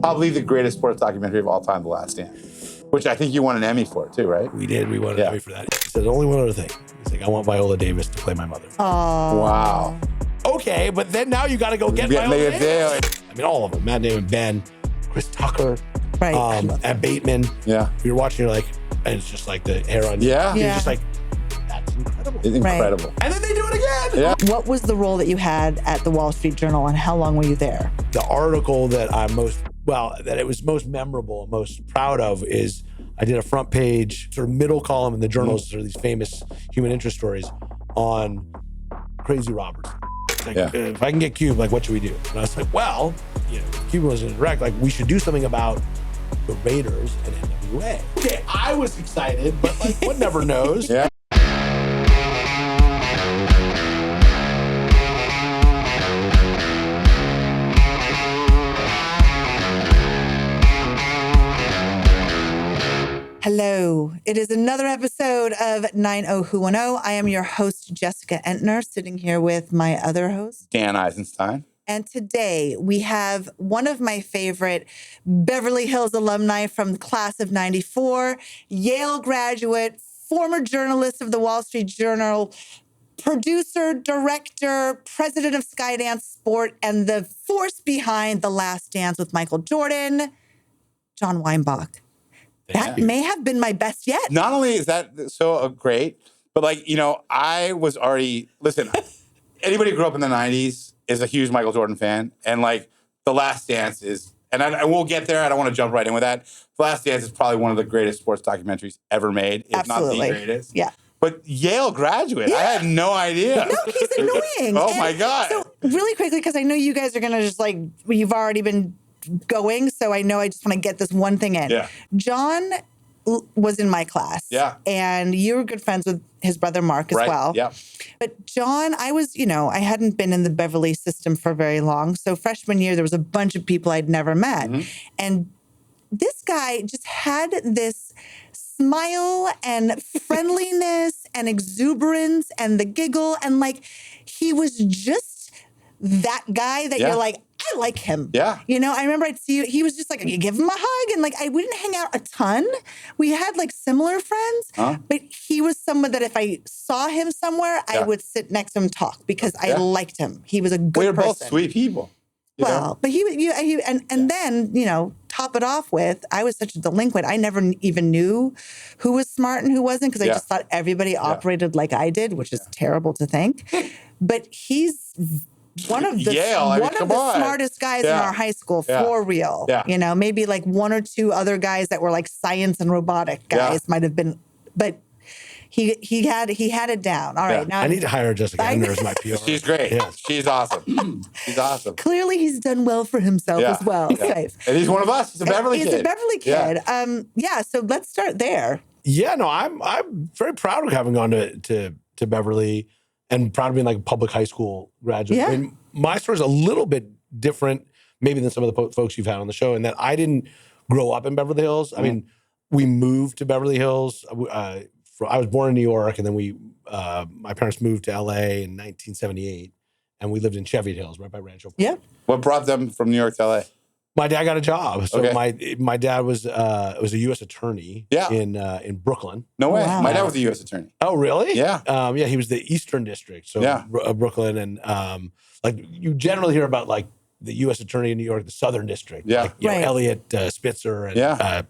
Probably the greatest sports documentary of all time, The Last Dance, which I think you won an Emmy for too, right? We did. We won an Emmy for that. He said, only one other thing. He's like, I want Viola Davis to play my mother. Oh. Wow. Okay, but then now you got to go get Viola Davis. I mean, all of them. Matt Damon, Ben, Chris Tucker, and Bateman. Yeah. You're watching, you're like, and it's just like the hair on you. Yeah. You're just like, that's incredible. It's incredible. And then they do it again. Yeah. What was the role that you had at the Wall Street Journal, and how long were you there? The article that that it was most memorable and most proud of is I did a front page, sort of middle column in the journals, sort of these famous human interest stories on Crazy Roberts. Like, if I can get Cube, like, what should we do? And I was like, well, Cuban was in direct, like, we should do something about the Raiders and NWA. Okay, I was excited, but like, one never knows. Yeah. Hello. It is another episode of 90who10. I am your host, Jessica Entner, sitting here with my other host, Dan Eisenstein. And today we have one of my favorite Beverly Hills alumni from the class of 94, Yale graduate, former journalist of the Wall Street Journal, producer, director, president of Skydance Sports, and the force behind The Last Dance with Michael Jordan, Jon Weinbach. That may have been my best yet. Not only is that so great, but I was already, listen, anybody who grew up in the 90s is a huge Michael Jordan fan. And The Last Dance is, and we'll get there. I don't want to jump right in with that. The Last Dance is probably one of the greatest sports documentaries ever made, if not the greatest. Yeah. But Yale graduate, I had no idea. No, he's annoying. Oh, my God. So really quickly, because I know you guys are going to just you've already been going, so I know I just want to get this one thing in. Yeah. John was in my class. Yeah. And you were good friends with his brother Mark as well. Yeah. But John, I was, I hadn't been in the Beverly system for very long. So freshman year, there was a bunch of people I'd never met. Mm-hmm. And this guy just had this smile and friendliness and exuberance and the giggle. And he was just that guy that you're like, I like him. Yeah. I remember I'd see you, he was just like, you give him a hug. And we didn't hang out a ton. We had similar friends, but he was someone that if I saw him somewhere, I would sit next to him and talk because I liked him. He was a good person. We're both sweet people. Well, but then, top it off with, I was such a delinquent. I never even knew who was smart and who wasn't because I just thought everybody operated like I did, which is terrible to think. But he's one of the smartest guys in our high school, for real. Yeah. Maybe one or two other guys that were science and robotic guys might have been, but he had it down. All right, now I need to hire Jessica Entner as my PR. She's great. Yeah. She's awesome. She's awesome. Clearly, he's done well for himself as well. Yeah. Safe. And he's one of us. He's a Beverly kid. He's a Beverly kid. Yeah. So let's start there. Yeah. No, I'm very proud of having gone to Beverly. And proud of being a public high school graduate. Yeah. I mean, my story is a little bit different, maybe than some of the folks you've had on the show, in that I didn't grow up in Beverly Hills. I mean, we moved to Beverly Hills. I was born in New York, and then my parents moved to LA in 1978, and we lived in Cheviot Hills, right by Rancho Park. Yeah. What brought them from New York to LA? My dad got a job. So my dad was a U.S. attorney in Brooklyn. No way. Wow. My dad was a U.S. attorney. Oh, really? Yeah. He was the Eastern District. So Brooklyn, and you generally hear about the U.S. attorney in New York, the Southern District. Yeah. Elliot Spitzer and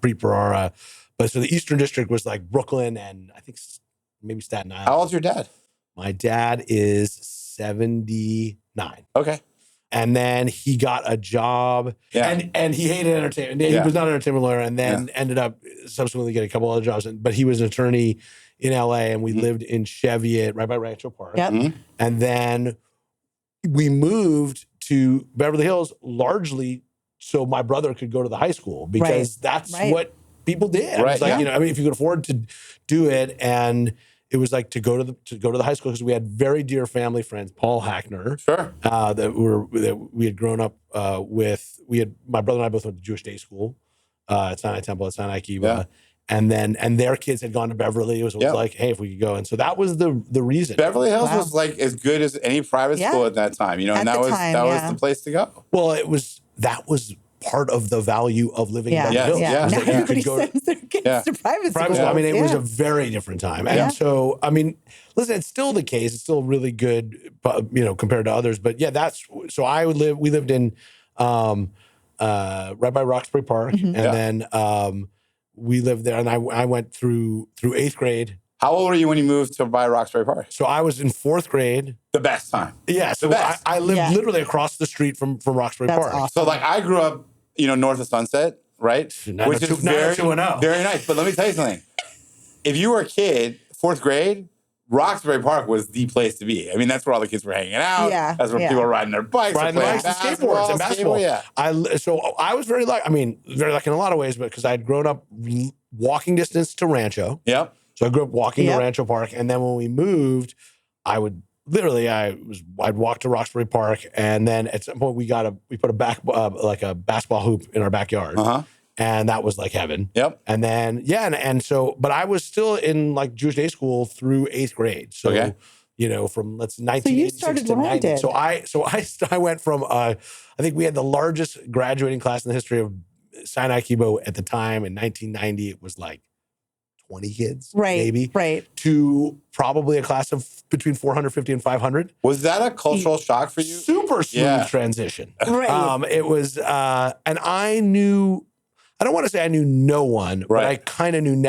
Preet Bharara. But so the Eastern District was Brooklyn and I think maybe Staten Island. How old's your dad? My dad is 79. Okay. And then he got a job, and he hated entertainment. He was not an entertainment lawyer, and then ended up subsequently getting a couple other jobs. But he was an attorney in LA, and we lived in Cheviot, right by Rancho Park. Yep. Mm-hmm. And then we moved to Beverly Hills largely so my brother could go to the high school because that's what people did. Right. It was if you could afford to do it, and it was to go to the high school because we had very dear family friends, Paul Hackner, that we had grown up with. My brother and I both went to Jewish day school at Sinai Temple at Sinai Kiva, and their kids had gone to Beverly. It was hey, if we could go, and so that was the reason. Beverly Hills was as good as any private school at that time, and that was the place to go. Well, that was part of the value of living in Beverly Hills. Yeah. is Now that you everybody could go sends their kids to private school. I mean, it was a very different time. And so, I mean, listen, it's still the case. It's still really good, compared to others. But yeah, we lived in right by Roxbury Park. And then we lived there, and I went through 8th grade. How old were you when you moved to by Roxbury Park? So I was in 4th grade. The best time. Yeah. So I lived literally across the street from Roxbury Park. Awesome. So like I grew up, north of Sunset, right? Which is very nice. But let me tell you something. If you were a kid, 4th grade, Roxbury Park was the place to be. I mean, that's where all the kids were hanging out. Yeah. That's where people were riding their bikes. And skateboards and basketball. So I was very lucky. I mean, very lucky in a lot of ways, but because I'd grown up walking distance to Rancho. Yep. So I grew up walking to Rancho Park, and then when we moved, I'd walk to Roxbury Park, and then at some point we put a basketball hoop in our backyard, and that was like heaven. Yep. And then but I was still in like Jewish day school through 8th grade. So from 1986 so you started to when 90. I did. I went from I think we had the largest graduating class in the history of Sinai Kibo at the time in 1990. It was like 20 kids, maybe, to probably a class of between 450 and 500. Was that a cultural shock for you? Super smooth transition. Right. It was, and I don't want to say I knew no one, but I kind of knew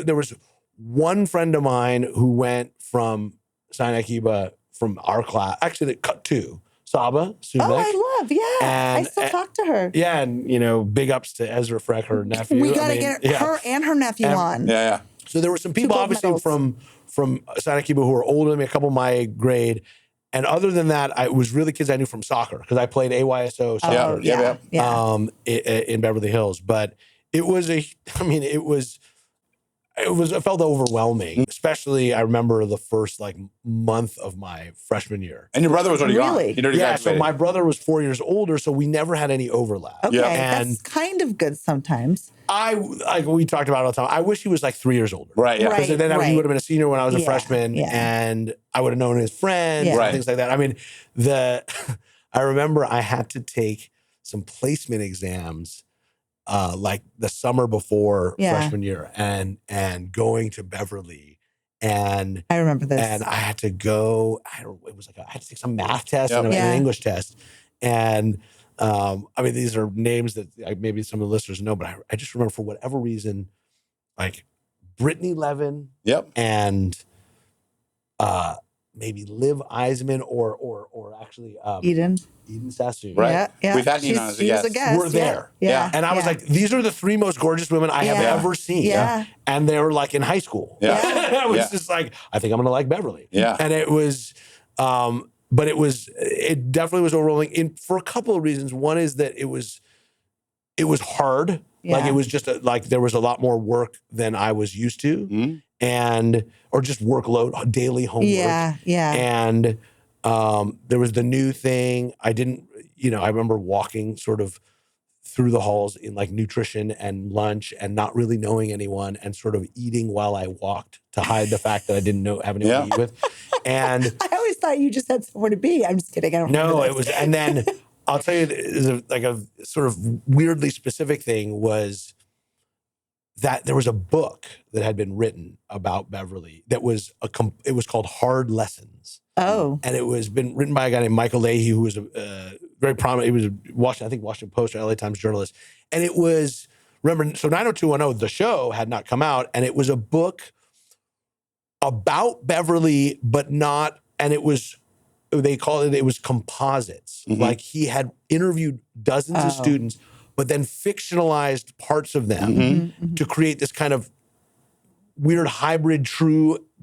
there was one friend of mine who went from Sinai Kiba from our class, actually that cut two. Saba Sumek. Oh, I love, I still talk to her. Yeah, and big ups to Ezra Freck, her nephew. We gotta get her and her nephew on. Yeah. So there were some people obviously from Sinai Kiba who were older than me, a couple of my grade. And other than that, it was really kids I knew from soccer because I played AYSO soccer in Beverly Hills. But it felt overwhelming, especially I remember the first month of my freshman year. And your brother was already gone. So my brother was 4 years older, so we never had any overlap. Okay, that's kind of good sometimes. We talked about it all the time. I wish he was 3 years older. Right, yeah. Because then he would have been a senior when I was a freshman, and I would have known his friends and things like that. I mean, I remember I had to take some placement exams the summer before freshman year and going to Beverly. And I remember this. And I had to go, I had to take some math test and an English test. And these are names that maybe some of the listeners know, but I just remember for whatever reason, Brittany Levin and maybe Liv Eisman or actually Eden Sassoon. Right. Yeah. We've had Nina as a guest. We're there. Yeah. And I was like, these are the three most gorgeous women I have ever seen. Yeah. And they were in high school. Yeah. I was just I think I'm going to like Beverly. Yeah. And it was, but it definitely was overwhelming for a couple of reasons. One is that it was hard. Yeah. It was just there was a lot more work than I was used to. Or just workload, daily homework. Yeah. And there was the new thing. I remember walking sort of through the halls in nutrition and lunch and not really knowing anyone and sort of eating while I walked to hide the fact that I didn't have anyone to eat with. And I always thought you just had somewhere to be. I'm just kidding. No, it was, and then I'll tell you, a sort of weirdly specific thing was that there was a book that had been written about Beverly that was it was called Hard Lessons. Oh. And it was been written by a guy named Michael Leahy, who was a very prominent, he was a Washington Post or LA Times journalist. And it was, remember, so 90210, the show had not come out, and it was a book about Beverly, but not, and it was, they called it was composites. He had interviewed dozens of students, but then fictionalized parts of them to create this kind of weird hybrid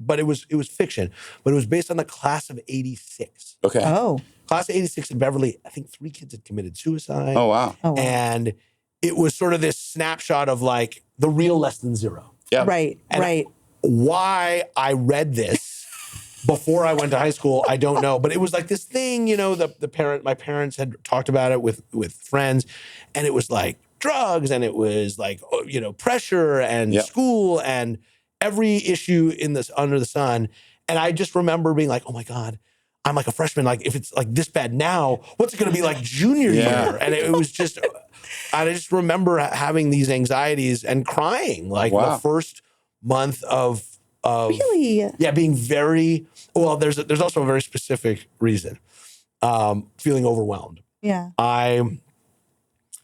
but it was fiction. But it was based on the class of 86. Okay. Oh. Class of 86 in Beverly, I think 3 kids had committed suicide. Oh, wow. And it was sort of this snapshot of the real less than zero. Yeah. Right, right. Why I read this before I went to high school, I don't know. But it was this thing, my parents had talked about it with friends, and it was drugs, and it was pressure and school and every issue under the sun. And I just remember being oh my God, I'm like a freshman. Like if it's like this bad now, what's it going to be like junior year? And it was just, I just remember having these anxieties and crying like the first month of really? Yeah, being very, well, there's also a very specific reason, feeling overwhelmed. Yeah. I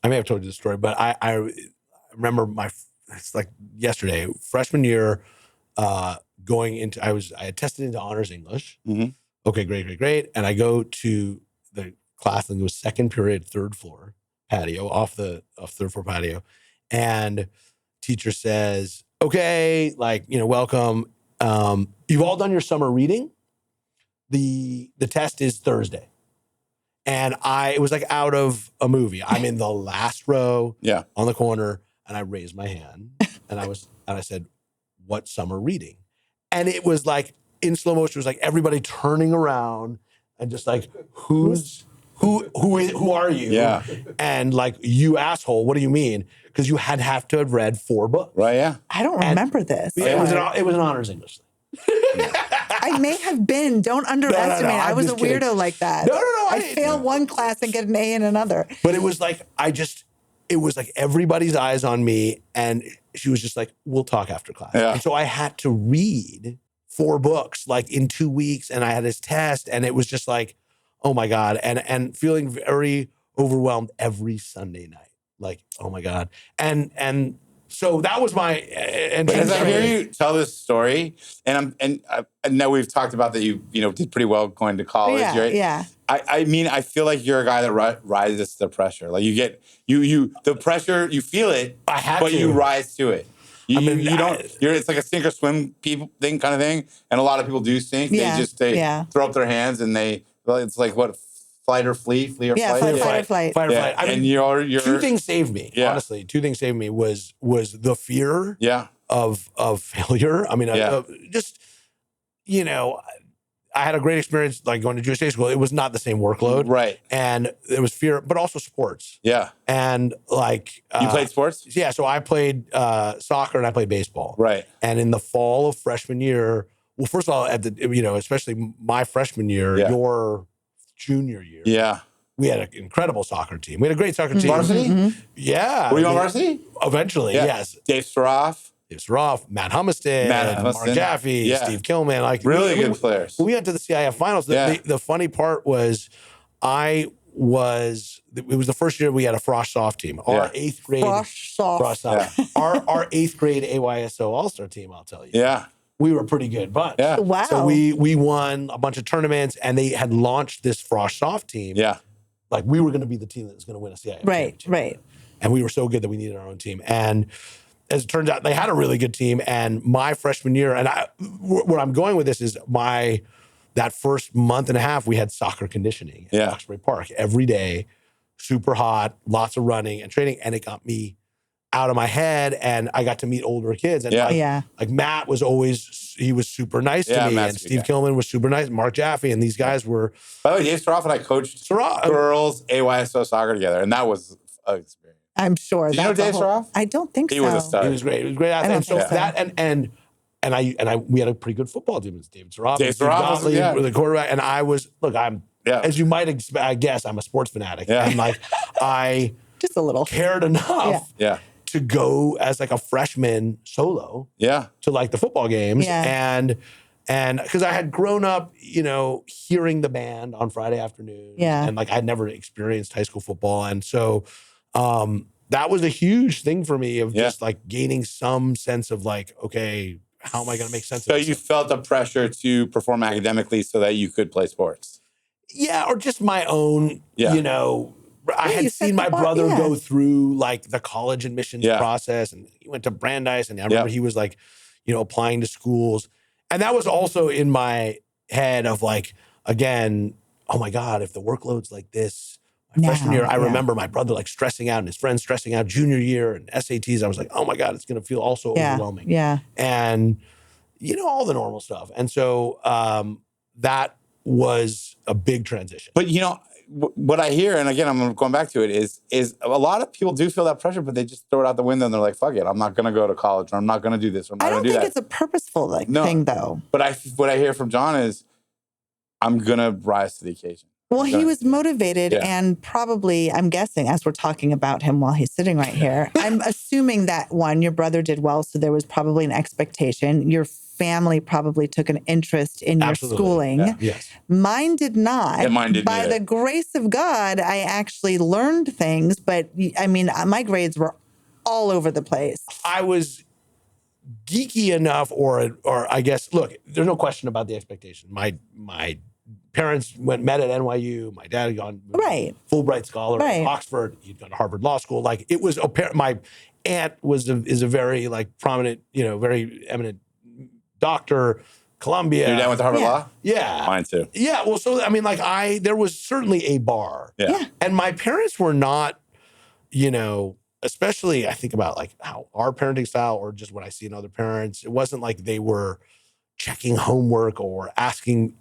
may have told you the story, but I remember it's like yesterday, freshman year, going into, I had tested into honors English. Mm-hmm. Okay, great. And I go to the class, and it was second period, third floor patio, off third floor patio. And teacher says, okay, like, welcome. You've all done your summer reading. The test is Thursday. And it was like out of a movie. I'm in the last row on the corner, and I raised my hand and I said, what summer reading? And it was like in slow motion, it was like everybody turning around and just like, who are you? Yeah. And like, you asshole, what do you mean? Because you have to have read 4 books. Right, yeah. I don't remember this. It was an honors English thing. I may have been. Don't underestimate. No, I was a weirdo kidding. like that. No. I fail one class and get an A in another. But it was like, it was like everybody's eyes on me. And she was just like, we'll talk after class. Yeah. And so I had to read 4 books like in 2 weeks. And I had this test. And it was just like, oh my God. And feeling very overwhelmed every Sunday night. Like, oh my God. And so that was my As I hear you tell this story, and I know we've talked about that you did pretty well going to college, right? Yeah. I mean, I feel like you're a guy that rises to the pressure. Like you get the pressure, you feel it, but you rise to it. It's like a sink or swim thing kind of thing, and a lot of people do sink. Yeah. They throw up their hands and it's like what. Flight or flee or flight. Fight or flight. Fight or flight. I mean, you're 2 things saved me. Yeah. Honestly, 2 things saved me was the fear of failure. I mean, just I had a great experience like going to Jewish day school. It was not the same workload, right? And there was fear, but also sports. Yeah, and like you played sports. Yeah, so I played soccer and I played baseball. Right, and in the fall of freshman year, well, first of all, especially my freshman year, your junior year, we had an incredible soccer team. We had a great soccer team. Varsity? Mm-hmm. Yeah. Were you on varsity? Eventually, yes. Dave Staroff, Matt Hummiston, Mark Jaffe, Steve Killman. Like really good players. We went to the CIF finals. The funny part was it was the first year we had a Frosh Soft team. Our 8th grade Frosh Soft. Our 8th grade AYSO All-Star team, I'll tell you. Yeah. We were a pretty good bunch. Yeah. Wow. So we won a bunch of tournaments, and they had launched this Frosh Soft team. Yeah. Like we were going to be the team that was going to win a CIF championship. Right. And we were so good that we needed our own team. And as it turns out, they had a really good team. And my freshman year, and where I'm going with this is that first month and a half, we had soccer conditioning at Roxbury Park every day, super hot, lots of running and training, and it got me out of my head, and I got to meet older kids. And like Matt was he was super nice to me, and Steve Killman was super nice, Mark Jaffe, and these guys were. By the way, Dave Staroff and I coached girls AYSO soccer together, and that was an experience. I'm sure. Did you know Dave Staroff? I don't think so. He was a star. He was great. He was a great athlete. And so that and we had a pretty good football team. It was David Staroff, the quarterback, and I'm as you might expect. I guess I'm a sports fanatic, and like I just a little cared enough. To go as like a freshman solo to like the football games and because I had grown up, hearing the band on Friday afternoon and like I'd never experienced high school football. And so that was a huge thing for me of just like gaining some sense of like, okay, how am I going to make sense of this? So you felt the pressure to perform academically so that you could play sports? Yeah, or just my own, I had seen my brother go through like the college admissions process, and he went to Brandeis, and I remember he was like, applying to schools. And that was also in my head of like, again, oh my God, if the workload's like this, freshman year, I remember my brother like stressing out and his friends stressing out junior year and SATs. I was like, oh my God, it's going to feel also overwhelming. Yeah. And, all the normal stuff. And so that was a big transition. But, what I hear, and again, I'm going back to it, is a lot of people do feel that pressure, but they just throw it out the window and they're like, fuck it, I'm not going to go to college, or I'm not going to do this, or I'm not going to do that. I don't think it's a purposeful thing, though. But what I hear from Jon is, I'm going to rise to the occasion. Well, he was motivated and probably, I'm guessing, as we're talking about him while he's sitting right here, I'm assuming that one, your brother did well, so there was probably an expectation. Your family probably took an interest in your schooling. Yeah. Yes. Mine did not. Yeah, mine didn't By either. the grace of God, I actually learned things, but I mean, my grades were all over the place. I was geeky enough, or I guess, look, there's no question about the expectation. My parents met at NYU. My dad had gone Fulbright scholar at Oxford. He'd gone to Harvard Law School. Like, it was my aunt is a very like prominent, very eminent doctor. Columbia. Your dad went to Harvard Law? Yeah. Mine too. Yeah. Well, so I mean, like there was certainly a bar. Yeah. And my parents were not, especially I think about like how our parenting style, or just what I see in other parents, it wasn't like they were checking homework or asking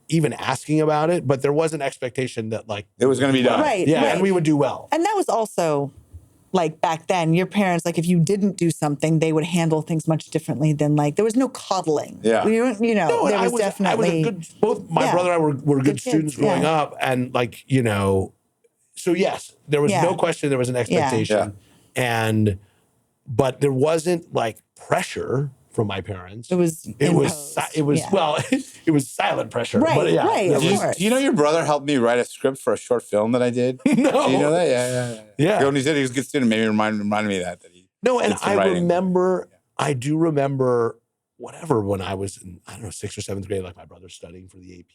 about it, but there was an expectation that like it was going to be done. Right. Yeah. Right. And we would do well. And that was also like back then, your parents, like if you didn't do something, they would handle things much differently than like, there was no coddling. Yeah. There was definitely. I was a good, both my brother and I were good students growing up. And like, so yes, there was no question there was an expectation. Yeah. But there wasn't like pressure from my parents. It was silent pressure. Right, but yeah, right. Of course. Do you know your brother helped me write a script for a short film that I did? No. Do you know that? Yeah. When he said he was a good student, maybe reminded me of that he. No, and I do remember whatever when I was in, I don't know, 6th or 7th grade, like my brother studying for the AP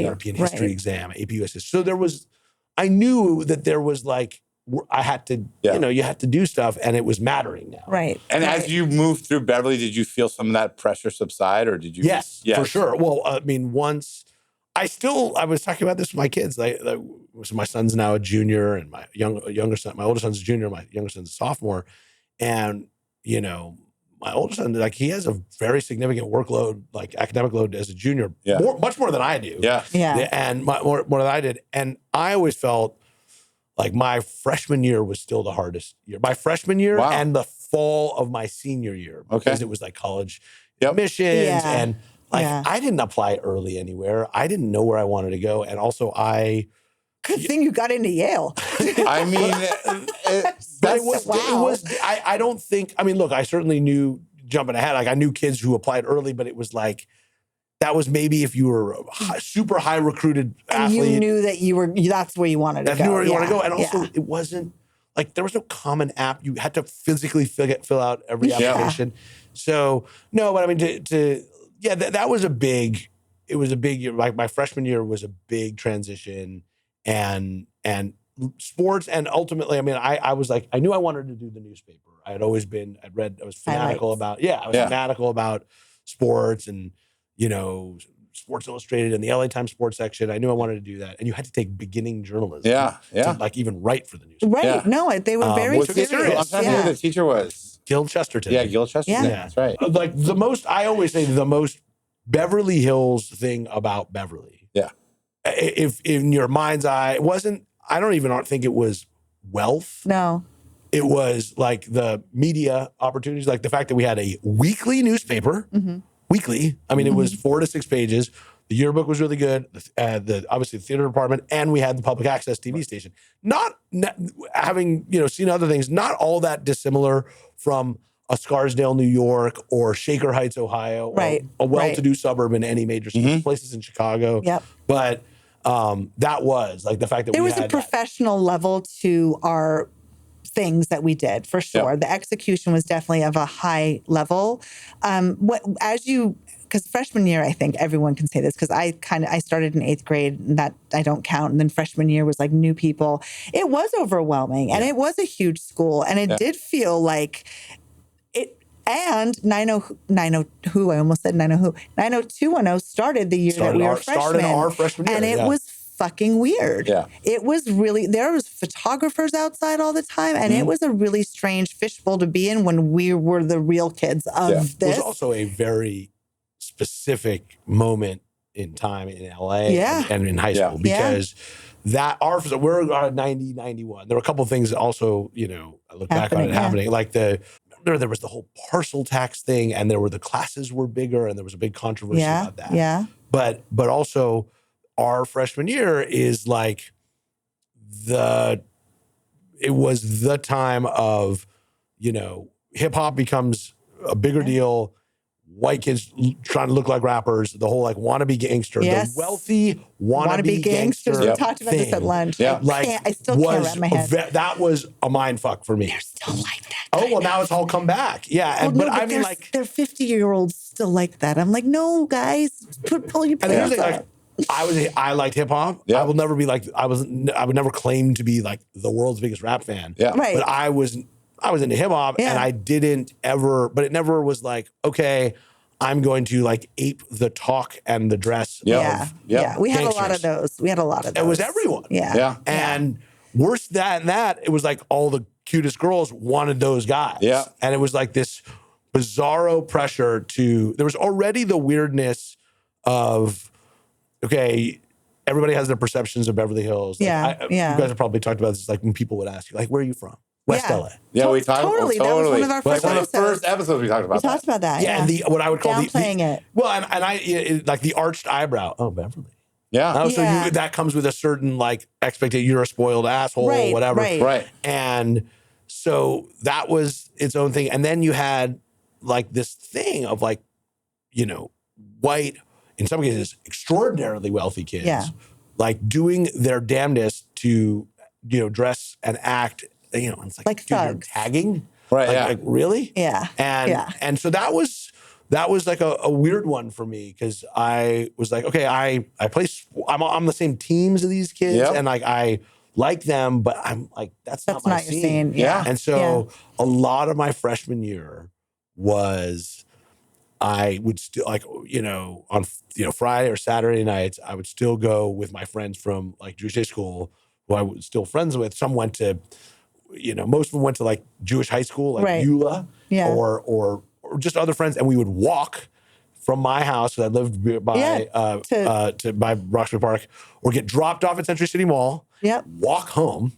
European history exam, AP US history. So I knew that there was like, I had to, you had to do stuff, and it was mattering now. Right. And as you moved through Beverly, did you feel some of that pressure subside, or did you? Yes, for sure. Well, I mean, once I was talking about this with my kids. So my son's now a junior, and my younger son, my older son's a junior, my younger son's a sophomore, and my older son, like, he has a very significant workload, like academic load as a junior, much more than I do. Yeah. And more than I did, and I always felt like my freshman year was still the hardest year. My freshman year and the fall of my senior year, because it was like college admissions and like I didn't apply early anywhere. I didn't know where I wanted to go, and also good thing you got into Yale. I mean, I don't think. I mean, look, I certainly knew jumping ahead. Like, I knew kids who applied early, but it was like, that was maybe if you were a super high recruited athlete. And you knew that that's where you wanted to go. That's where you want to go. And also, it wasn't like there was no common app. You had to physically fill out every application. So, no, but I mean, that was it was a big year. Like, my freshman year was a big transition, and sports. And ultimately, I mean, I was like, I knew I wanted to do the newspaper. I was fanatical about fanatical about sports and, Sports Illustrated and the LA Times sports section. I knew I wanted to do that. And you had to take beginning journalism. To like even write for the newspaper. Right. Yeah. No, they were very serious. I'm trying to know who the teacher was. Gil Chesterton. Yeah, Gil Chesterton. Yeah. That's right. Like I always say the most Beverly Hills thing about Beverly. Yeah. If in your mind's eye, I don't think it was wealth. No. It was like the media opportunities, like the fact that we had a weekly newspaper. Mm-hmm. Weekly. I mean, it was 4 to 6 pages. The yearbook was really good. Obviously the theater department, and we had the public access TV station. Not having seen other things, not all that dissimilar from a Scarsdale, New York, or Shaker Heights, Ohio, or a well-to-do suburb in any major city. Places in Chicago. Yep. But that was like the fact that there was a professional level to our things that we did, for sure. Yep. The execution was definitely of a high level. Because freshman year, I think everyone can say this, because I started in 8th grade, and that I don't count. And then freshman year was like new people. It was overwhelming, and it was a huge school, and it did feel like it. And 90who, I almost said 90who. 90210 started the year that we were freshmen. Started our freshman year, and it was fucking weird. Yeah. It was really, there was photographers outside all the time, and it was a really strange fishbowl to be in when we were the real kids of this. It was also a very specific moment in time in LA and in high school, because we're 90, 91. There were a couple of things also, I look back on it happening, like there was the whole parcel tax thing, and the classes were bigger, and there was a big controversy about that. Yeah. But also, our freshman year is like it was the time of, hip hop becomes a bigger deal. White kids trying to look like rappers, the whole like wannabe gangster, the wealthy wannabe gangster. We talked about this at lunch. Yeah. I still can't wrap my head. That was a mind fuck for me. They're still like that. Oh, well, now it's all come back. Yeah. Well, I mean, like, they're 50-year-olds still like that. I'm like, no, guys, pull your pants up. I liked hip hop. Yeah. I will never be like, I would never claim to be like the world's biggest rap fan. Yeah. Right. But I was into hip hop, and I didn't ever, but it never was like, okay, I'm going to like ape the talk and the dress. Yeah. We had gangsters. a lot of those. It was everyone. Yeah. And worse than that, it was like all the cutest girls wanted those guys. Yeah. And it was like this bizarro pressure there was already the weirdness of, okay, everybody has their perceptions of Beverly Hills. Like, you guys have probably talked about this, like when people would ask you, like, where are you from? West LA. Yeah, we talked totally. That was one of our first one of the episodes. first episodes we talked about. We talked about that. Yeah, and what I would call downplaying it. Well, like the arched eyebrow. Oh, Beverly. Yeah. So that comes with a certain like expectation. You're a spoiled asshole, or whatever. Right. And so that was its own thing. And then you had like this thing of like, white, in some cases, extraordinarily wealthy kids, like doing their damnedest to, dress and act. It's like dude, you're tagging, right? Like really, yeah. And so that was like a weird one for me, because I was like, okay, I'm on the same teams as these kids, and like I like them, but I'm like that's not my scene. Yeah. And so a lot of my freshman year was I would still like on Friday or Saturday nights I would still go with my friends from like Jewish day school who I was still friends with. Some went to most of them went to like Jewish high school, like Eula, or just other friends, and we would walk from my house that I lived by by Roxbury Park, or get dropped off at Century City Mall. Walk home.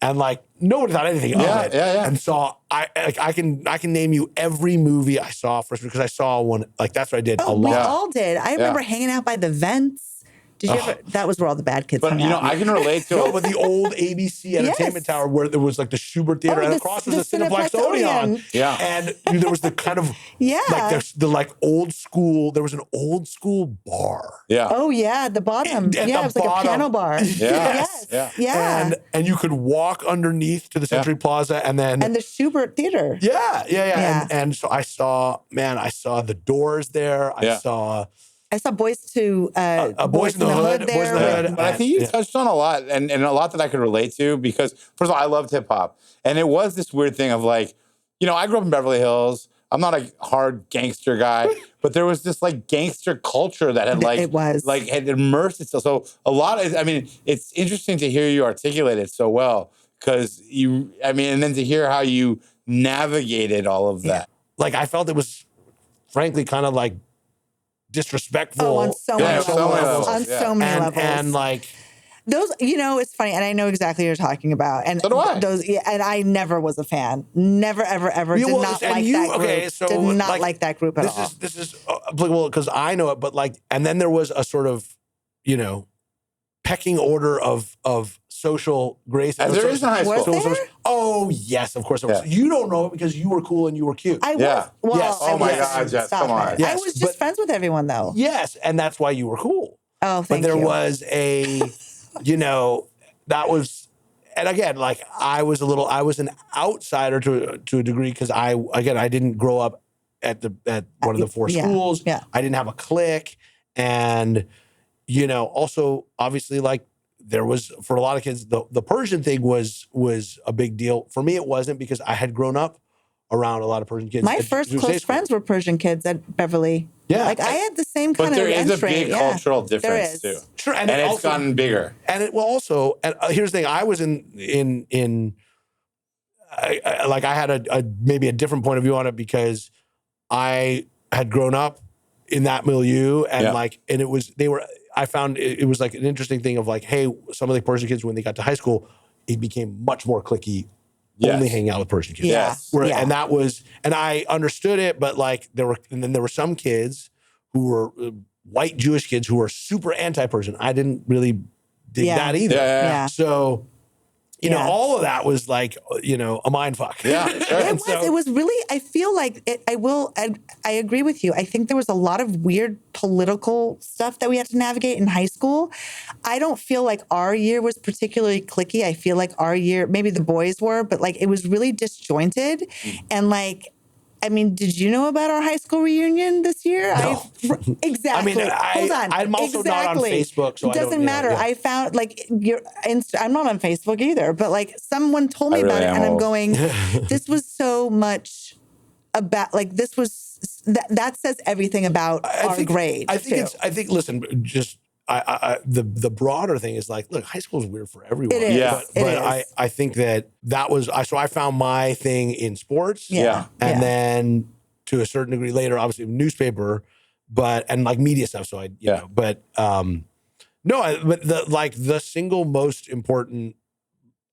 And like no one thought anything of it. And so I can name you every movie I saw freshman, because I saw one, like that's what I did a lot. We all did. I remember hanging out by the vents. Did you ever? That was where all the bad kids hung out. I can relate to it. But the old ABC Entertainment Tower, where there was like the Schubert Theater, and across was the Cineplex Odeon. Yeah. And there was the kind of like the like old school. There was an old school bar. Yeah. Oh yeah, the bottom. It was like a piano bar. Yes. Yeah. And you could walk underneath to the Century Plaza, and the Schubert Theater. Yeah. And so I saw the Doors there. I saw Boys to Boys in the Hood there. But I think you touched on a lot, and a lot that I could relate to, because first of all, I loved hip hop, and it was this weird thing of like, I grew up in Beverly Hills. I'm not a hard gangster guy, but there was this like gangster culture that had had immersed itself. So a lot of, it's interesting to hear you articulate it so well, because and then to hear how you navigated all of that. Like I felt it was frankly kind of like disrespectful on so many levels. On so many levels. And like those, it's funny, and I know exactly what you're talking about. And so do I. And I never was a fan. Never, ever, ever did not like that group. Okay, so did not like that group at all. This is applicable because I know it, but like, and then there was a sort of, pecking order of social grace. As there is in high school. Was there? Oh yes, of course. You don't know it because you were cool and you were cute. I was. Well, yes. Oh my God, Jess, come on. Yes, I was just friends with everyone though. Yes, and that's why you were cool. Oh, thank you. But there was a, that was, and again, like I was an outsider to a degree, because I didn't grow up at one of the four schools. Yeah. I didn't have a clique, and also obviously like there was, for a lot of kids, the Persian thing was a big deal. For me, it wasn't, because I had grown up around a lot of Persian kids. My first close friends were Persian kids at Beverly. Yeah. Like I had the same kind of But there is entry. a big cultural difference too. Sure. And it's gotten bigger. And it will also, and here's the thing, I was I had a maybe a different point of view on it, because I had grown up in that milieu, and I found it was like an interesting thing of like, hey, some of the Persian kids, when they got to high school, it became much more cliquey, only hanging out with Persian kids. Yes. And and I understood it, but like there were some kids who were white Jewish kids who were super anti-Persian. I didn't really dig that either. Yeah. So, you know, all of that was like, you know, a mind fuck. Yeah, sure. It was really, I feel like I agree with you. I think there was a lot of weird political stuff that we had to navigate in high school. I don't feel like our year was particularly cliquey. I feel like our year, maybe the boys were, but like it was really disjointed. And like, I mean, did you know about our high school reunion this year? No. Exactly. I mean, Hold on. I'm also not on Facebook, so it doesn't matter. I found like I'm not on Facebook either, but like someone told me about it, and I'm going, this was so much about like this was that says everything about our grade. I think. Listen, just. The broader thing is like, look, high school is weird for everyone. It is. Yeah. But I think that was, so I found my thing in sports. Yeah. And then to a certain degree later, obviously newspaper, and like media stuff. So you know, but the single most important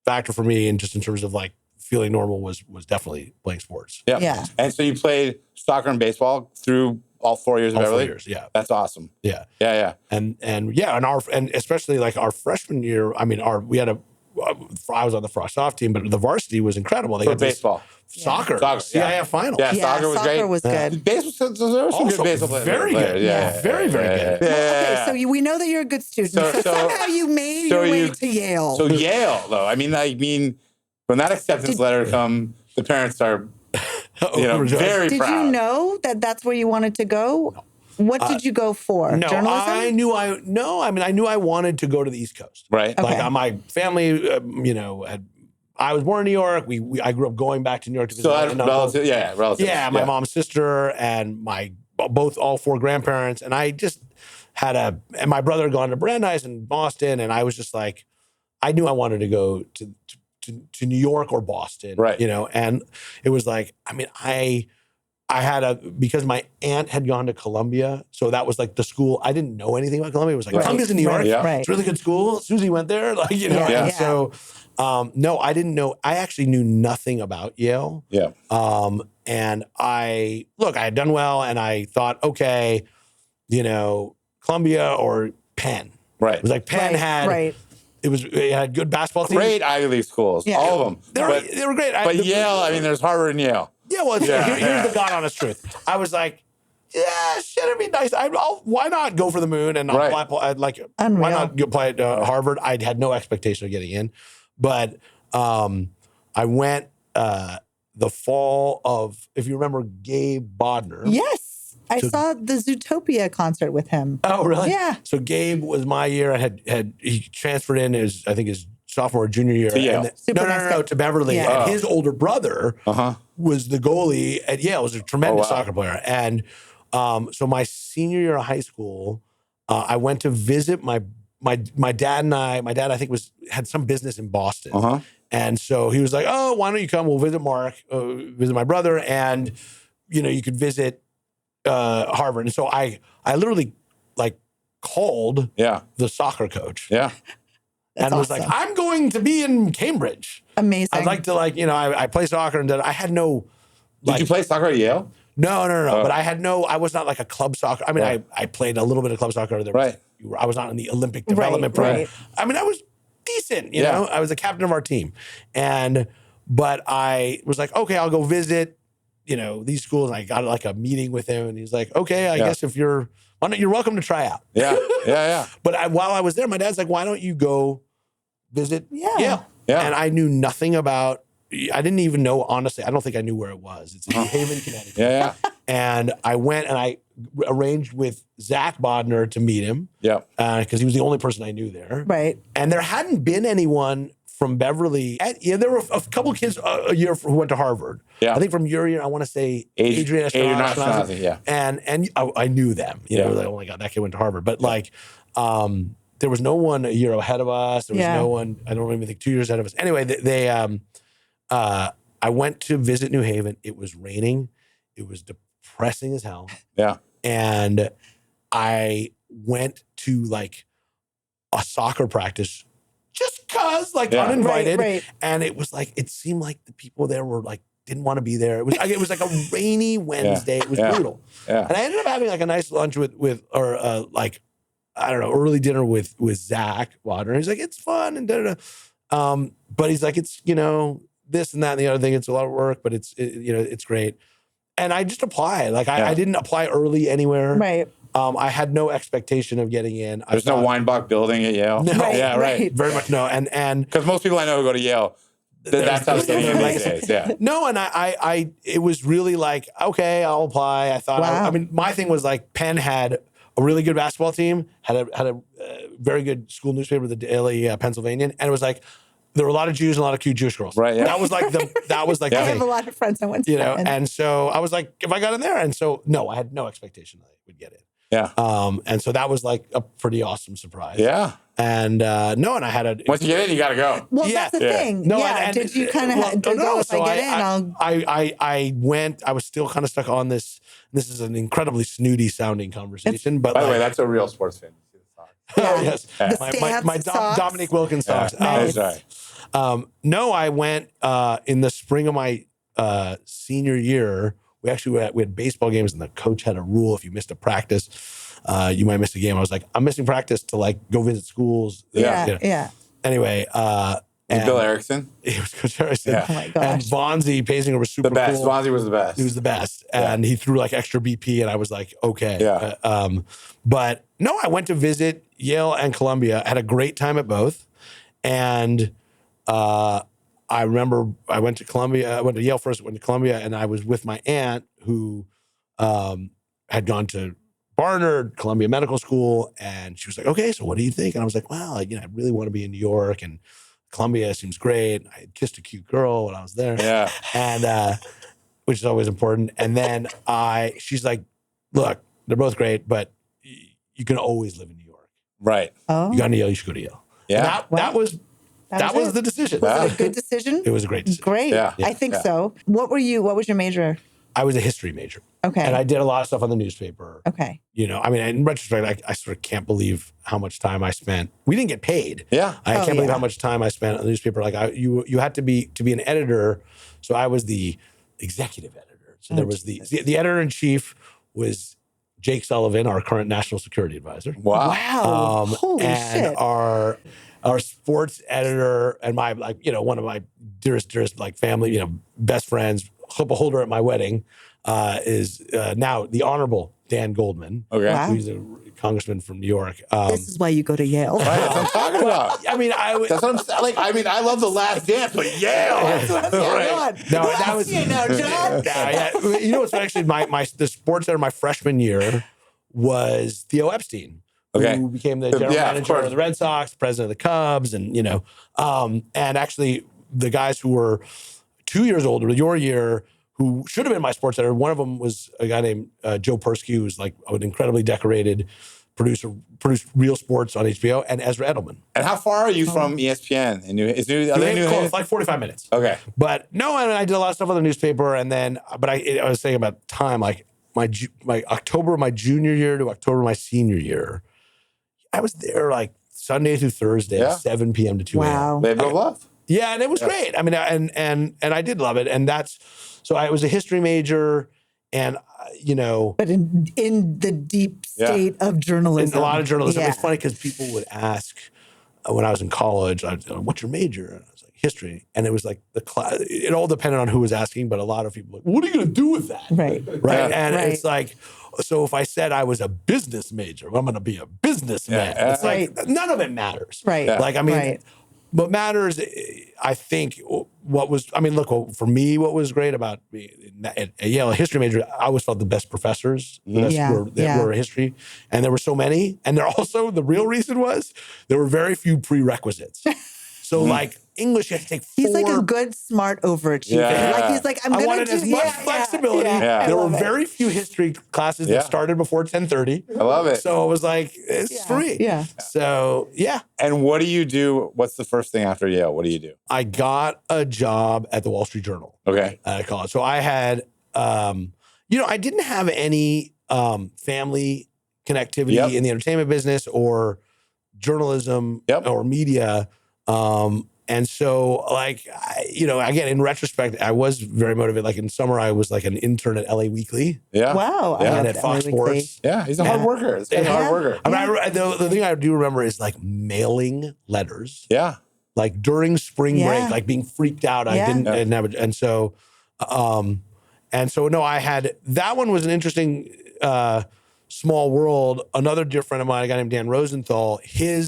factor for me and just in terms of like feeling normal was definitely playing sports. Yeah. And so you played soccer and baseball through all 4 years of All 4 Beverly? years, yeah. That's awesome. Yeah. Yeah. And especially like our freshman year, I mean, I was on the frosh-off team, but the varsity was incredible. They For got this baseball. Soccer. Yeah. Finals. Yeah, soccer was great. Soccer was good. Baseball, there were some Also good baseball players. very good. Yeah. Very, very good. Yeah. Okay, so we know that you're a good student. So somehow you made your way to Yale. So Yale, though. I mean, when that acceptance letter come, the parents are, very Did proud. you know that that's where you wanted to go? No. What did you go for? No, journalism? I knew I wanted to go to the East Coast. Right. Okay. Like my family, I was born in New York. I grew up going back to New York to visit So my that uncles. relative. Yeah, my mom's sister and all 4 grandparents. And I just and my brother had gone to Brandeis and Boston. And I was just like, I knew I wanted to go to New York or Boston. Right. And it was like, I mean, I had because my aunt had gone to Columbia. So that was like the school. I didn't know anything about Columbia. It was like, Columbia's in New York. Right. Yeah. It's a really good school. Susie went there. And so, no, I didn't know. I actually knew nothing about Yale. Yeah. And I had done well and I thought, okay, Columbia or Penn. Right. It was like Penn had, it had good basketball teams. Great Ivy League schools. Yeah. All of them. They were great. But Yale, I mean, there's Harvard and Yale. Yeah, well, here's the God honest truth. I was like, shit, it'd be nice. Why not go for the moon and apply? Unreal. Why not go play at Harvard? I had no expectation of getting in, but I went the fall of, if you remember, Gabe Bodner. Yes, I saw the Zootopia concert with him. Oh, really? Yeah. So Gabe was my year. He transferred in his sophomore or junior year. To Yale. No, to Beverly. Yeah. And his older brother was the goalie at Yale. Was a tremendous soccer player. And so my senior year of high school, I went to visit my dad and I. My dad, I think, had some business in Boston. And so he was like, "Oh, why don't you come? We'll visit Mark, visit my brother, and you could visit Harvard." And so I literally called the soccer coach. Yeah. And was like, I'm going to be in Cambridge. Amazing. I'd like to I play soccer and I had no. Did you play soccer at Yale? No. But I was not like a club soccer. I mean, I played a little bit of club soccer. I was not in the Olympic development program. Right. I mean, I was decent, you know. I was the captain of our team. But I was like, okay, I'll go visit, these schools. And I got a meeting with him and he's like, okay, I guess if you're welcome to try out. Yeah. But while I was there, my dad's like, why don't you go visit Yale? Yeah. And I knew nothing about, I didn't even know, honestly, I don't think I knew where it was. It's in New Haven, Connecticut. Yeah. And I went and I arranged with Zach Bodner to meet him. Yeah. Because he was the only person I knew there. Right. And there hadn't been anyone from Beverly. There were a couple kids a year who went to Harvard. Yeah. I think from your year, I want to say Adrian Ashkenazi. Yeah. And I knew them. Like, oh my God, that kid went to Harvard. But there was no one a year ahead of us. There was no one, I don't even think 2 years ahead of us. Anyway, I went to visit New Haven. It was raining. It was depressing as hell. Yeah. And I went to a soccer practice just cause, uninvited. Right. And it was it seemed like the people there were didn't want to be there. It was like a rainy Wednesday. It was brutal. Yeah. And I ended up having like a nice lunch with like, I don't know, early dinner with Zach Wadner. He's like, it's fun and da-da-da. But he's like, it's, you know, this and that and the other thing. It's a lot of work, but it's great. And I just applied. Like I didn't apply early anywhere. Right. I had no expectation of getting in. There's no Weinbach building at Yale. No. Right. Very much no. And because most people I know who go to Yale, that's how they get in these days. Yeah. No, and it was really like, okay, I'll apply. I thought, Wow. I mean, my thing was like Penn had a really good basketball team, had a very good school newspaper, the Daily Pennsylvanian, and it was like there were a lot of Jews and a lot of cute Jewish girls. Right. Yeah. That was like the I thing. have a lot of friends I went to. And so I was like, if I got in there, and so no, I had no expectation that I would get in. Yeah. And so that was like a pretty awesome surprise. Yeah. And and I had a once you get in, you got to go. Well, that's the thing. No, yeah. and did you kind of if I get in, I went. I was still kind of stuck on this. This is an incredibly snooty sounding conversation, but by the way, that's a real sports fan. Yes, The my Dominique Wilkins socks. That's right. No, I went in the spring of my senior year. We had baseball games, and the coach had a rule: if you missed a practice, you might miss a game. I was like, I'm missing practice to like go visit schools. Yeah. Anyway, and Bill Erickson. He was Coach Erickson. Yeah. Oh my gosh. And Vonzie Pasinger was super The best. cool. Swansea was the best. He was the best. And he threw like extra BP, and I was like, okay. Yeah. But no, I went to visit Yale and Columbia. I had a great time at both. And I remember I went to Columbia. I went to Yale first, went to Columbia, and I was with my aunt who had gone to Barnard, Columbia Medical School. And she was like, okay, so what do you think? And I was like, well, I really want to be in New York, and Columbia seems great. I had kissed a cute girl when I was there. Yeah. And which is always important. And then she's like, look, they're both great, but you can always live in New York. Right. Oh. You got to Yale, you should go to Yale. Yeah. And that was the decision. Was it a good decision? It was a great decision. Great. Yeah. I think so. What was your major? I was a history major. Okay. And I did a lot of stuff on the newspaper. Okay. I mean, in retrospect, I sort of can't believe how much time I spent. We didn't get paid. Yeah. I can't believe how much time I spent on the newspaper. Like you had to be an editor. So I was the executive editor. So there was the editor in chief was Jake Sullivan, our current national security advisor. Wow. Wow. Holy shit. Our sports editor and my one of my dearest like family, best friends, holder at my wedding, is now the Honorable Dan Goldman. Okay. Wow. Who's a congressman from New York. This is why you go to Yale. Right, that's what I'm talking about. I mean, That's what I'm saying. Like, I mean, I love The Last Dance, but Yale. No, that was John. You know what's actually the sports editor my freshman year was Theo Epstein. Okay. Who became the general manager of the Red Sox, president of the Cubs, and and actually the guys who were 2 years older, your year, who should have been my sports editor. One of them was a guy named Joe Persky, who's like an incredibly decorated producer, produced Real Sports on HBO, and Ezra Edelman. And how far are you from ESPN? It's like 45 minutes. Okay. But no, and I did a lot of stuff on the newspaper, and then, but I was saying about time, like my October of my junior year to October of my senior year, I was there like Sunday through Thursday, 7 p.m. to 2 a.m. Wow. Labor of Love. Yeah, and it was great. I mean, and I did love it, and so I was a history major, and but in the deep state of journalism, a lot of journalism. It's funny because people would ask when I was in college, "What's your major?" And I was like, "History," and it was like the class. It all depended on who was asking, but a lot of people were like, "What are you going to do with that?" Right. And it's like. So if I said I was a business major, well, I'm going to be a businessman. Yeah. It's like none of it matters. Right. Yeah. Like, I mean, what matters, I think, look, for me, what was great about at Yale, a history major, I always felt the best professors were history. And there were so many. And there also, the real reason was there were very few prerequisites. So like English, you have to take 4. He's like a good, smart overachiever. Yeah. Like he's like, I wanted as much flexibility. Yeah. There were very few history classes that started before 10:30. I love it. So it was like, it's free. Yeah. So, yeah. And what do you do? What's the first thing after Yale? What do you do? I got a job at the Wall Street Journal. Okay. At college. So I had, I didn't have any family connectivity in the entertainment business or journalism or media. And so, like, again, in retrospect, I was very motivated. Like in summer, I was like an intern at LA Weekly. Yeah. Wow. Yeah. And at Fox Sports. Yeah. He's a hard worker. This guy's a hard worker. I mean, the thing I do remember is like mailing letters. Yeah. Like during spring break, like being freaked out. I didn't have it. And so, no, I had, that one was an interesting, small world. Another dear friend of mine, a guy named Dan Rosenthal, who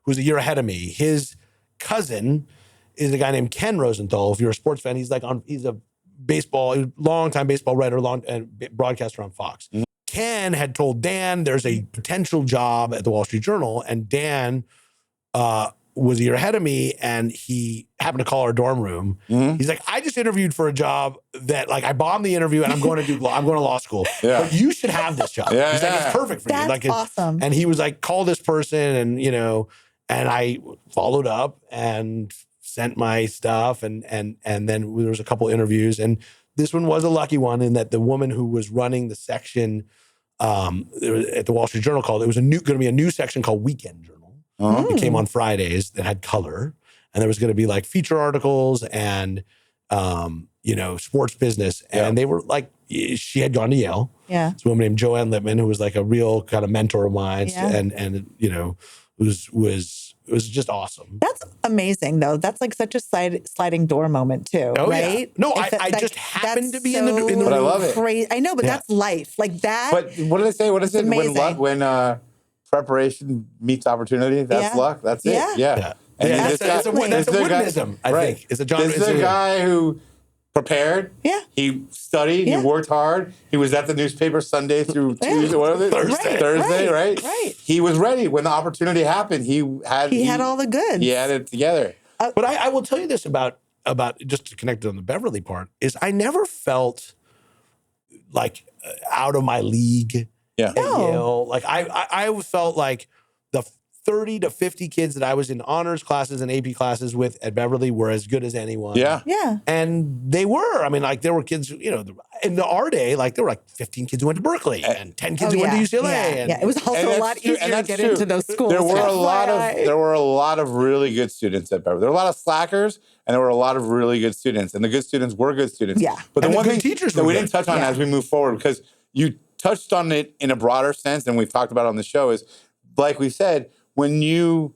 was a year ahead of me, his cousin is a guy named Ken Rosenthal. If you're a sports fan, he's a long-time baseball writer, broadcaster on Fox. Mm-hmm. Ken had told Dan there's a potential job at the Wall Street Journal, and Dan was a year ahead of me, and he happened to call our dorm room. Mm-hmm. He's like, I just interviewed for a job that, like, I bombed the interview, and I'm going to law school. Yeah. But you should have this job. Yeah, He's like, it's perfect for you. That's awesome. And he was like, call this person, and and I followed up and sent my stuff, and then there was a couple interviews, and this one was a lucky one in that the woman who was running the section at the Wall Street Journal it was going to be a new section called Weekend Journal. It came on Fridays that had color, and there was going to be like feature articles and sports business, and they were like, she had gone to Yale. Yeah, it's a woman named Joanne Lippman who was like a real kind of mentor of mine, and was just awesome. That's amazing, though. That's like such a sliding door moment too, right? Yeah. No, I just happened to be in the room. But I love it. I know, but that's life. Like that. But what did they say? What is it? Amazing. When preparation meets opportunity, that's luck. That's it. Yeah. And that's a Woodenism, I think. It's a Jon. This is a guy who prepared. Yeah. He studied. He worked hard. He was at the newspaper Sunday through Tuesday. What was it? Thursday, right? Right. He was ready when the opportunity happened. He had all the goods. He had it together. But I will tell you this about just to connect it on the Beverly part is I never felt like out of my league. Yeah. At Yale. Like I felt like the 30 to 50 kids that I was in honors classes and AP classes with at Beverly were as good as anyone. Yeah. Yeah. And they were. I mean, like there were kids, in our day, like there were like 15 kids who went to Berkeley and 10 kids who went to UCLA. Yeah. It was also a lot easier to get into those schools. There were a lot of really good students at Beverly. There were a lot of slackers, and there were a lot of really good students. And the good students were good students. Yeah. But the one thing teachers that we didn't touch on as we move forward, because you touched on it in a broader sense, and we've talked about it on the show, is like we said, when you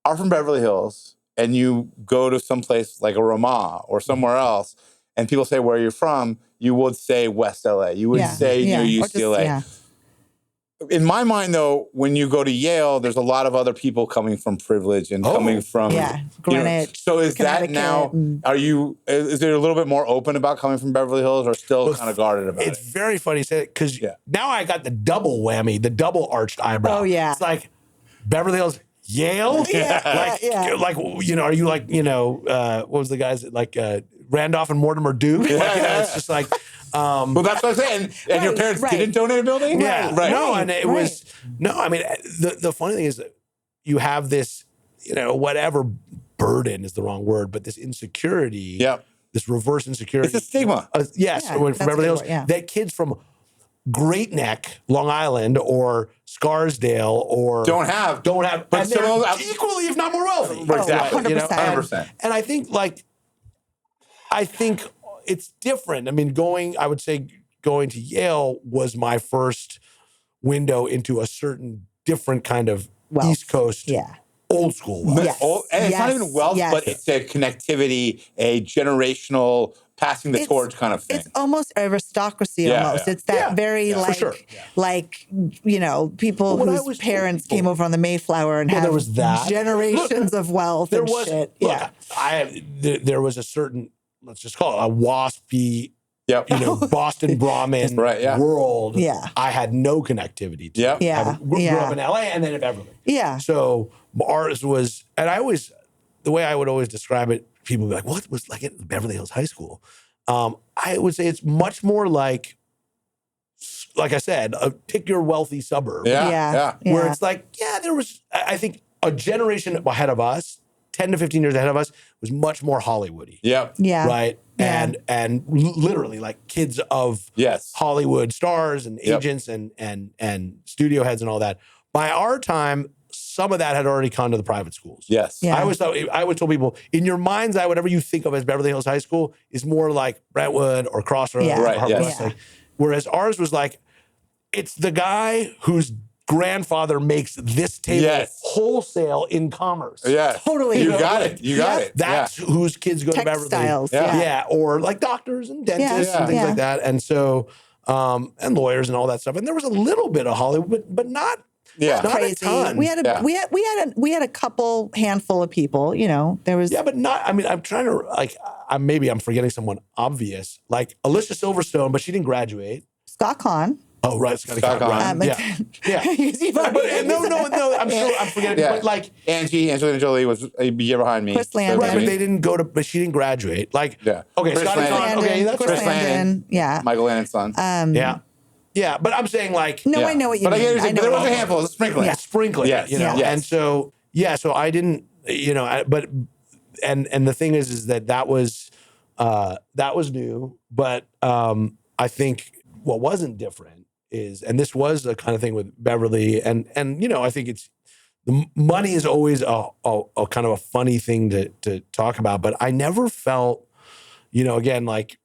are from Beverly Hills and you go to some place like a Ramah or somewhere else, and people say where you're from, you would say West LA. You would say UCLA. In my mind, though, when you go to Yale, there's a lot of other people coming from privilege and coming from Greenwich. So is that now? Is it a little bit more open about coming from Beverly Hills, or still kind of guarded about it? It's very funny you say it because now I got the double whammy, the double arched eyebrow. Oh yeah, it's like Beverly Hills, Yale. Like are you like what was the guys like Randolph and Mortimer Duke? It's just like. Well, that's what I'm saying. And your parents didn't donate a building? Yeah. Right. No, and it was, I mean, the funny thing is that you have this, whatever burden is the wrong word, but this insecurity, this reverse insecurity. It's a stigma. From Beverly Hills, that kids from Great Neck, Long Island, or Scarsdale, or don't have, but and they're equally, if not more wealthy. Exactly. 100%. And I think it's different. I mean, going to Yale was my first window into a certain different kind of East Coast, old school wealth. Yes. And it's not even wealth, but it's a connectivity, a generational passing the torch kind of thing. It's almost aristocracy almost. It's that very people whose parents came over on the Mayflower and had generations of wealth and shit. There was a certain, let's just call it a waspy, Boston Brahmin world. Yeah. I had no connectivity to. I grew up in LA and then in Beverly. Yeah. So ours was, and the way I would always describe it, people would be like, what was like at Beverly Hills High School? I would say it's much more like I said, pick your wealthy suburb. Yeah. Where it's like, there was, I think a generation ahead of us, 10 to 15 years ahead of us, was much more Hollywoody. Yeah. Right? Yeah. And literally like kids of Hollywood stars and agents and studio heads and all that. By our time, some of that had already gone to the private schools. Yes. Yeah. I always tell people, in your mind's eye, whatever you think of as Beverly Hills High School is more like Brentwood or Crossroads. Yeah. Right, Or yes. Westlake. Whereas ours was like, it's the guy whose grandfather makes this table Yes. wholesale in Commerce. Yeah. Totally. You You know, got like, it. You got yep. it. That's whose kids go to Beverly. Textiles. Yeah. Yeah. Or like doctors and dentists Yeah. and things Yeah. like that. And so, and lawyers and all that stuff. And there was a little bit of Hollywood, but not, Yeah. not Crazy. a ton. We had a couple handful of people. You know, there was. Yeah, but not. I mean, I'm trying to like. Maybe I'm forgetting someone obvious, like Alicia Silverstone, but she didn't graduate. Scott Kahn. Oh, right, Scotty Scott Conn, Conn. right. Yeah. No. I'm sure I'm forgetting. Yeah. But like, Angelina Jolie was a year behind me. Chris Landon. right, but maybe- they didn't go to. But she didn't graduate. Like, Yeah. Okay, Chris Scotty Landon. Conn. Okay, that's Chris right. Landon. Yeah. Michael Landon's son. Yeah. But I'm saying like, No, Yeah. I know what you but mean. I get, but there was what a you handful. It was sprinkling. Yeah. sprinkling. Yes. You know, Yes. and so so I didn't. You know, but the thing is that was new. But I think what wasn't different is, and this was the kind of thing with Beverly, and you know, I think it's the money is always a kind of a funny thing to talk about, but I never felt, you know, again, like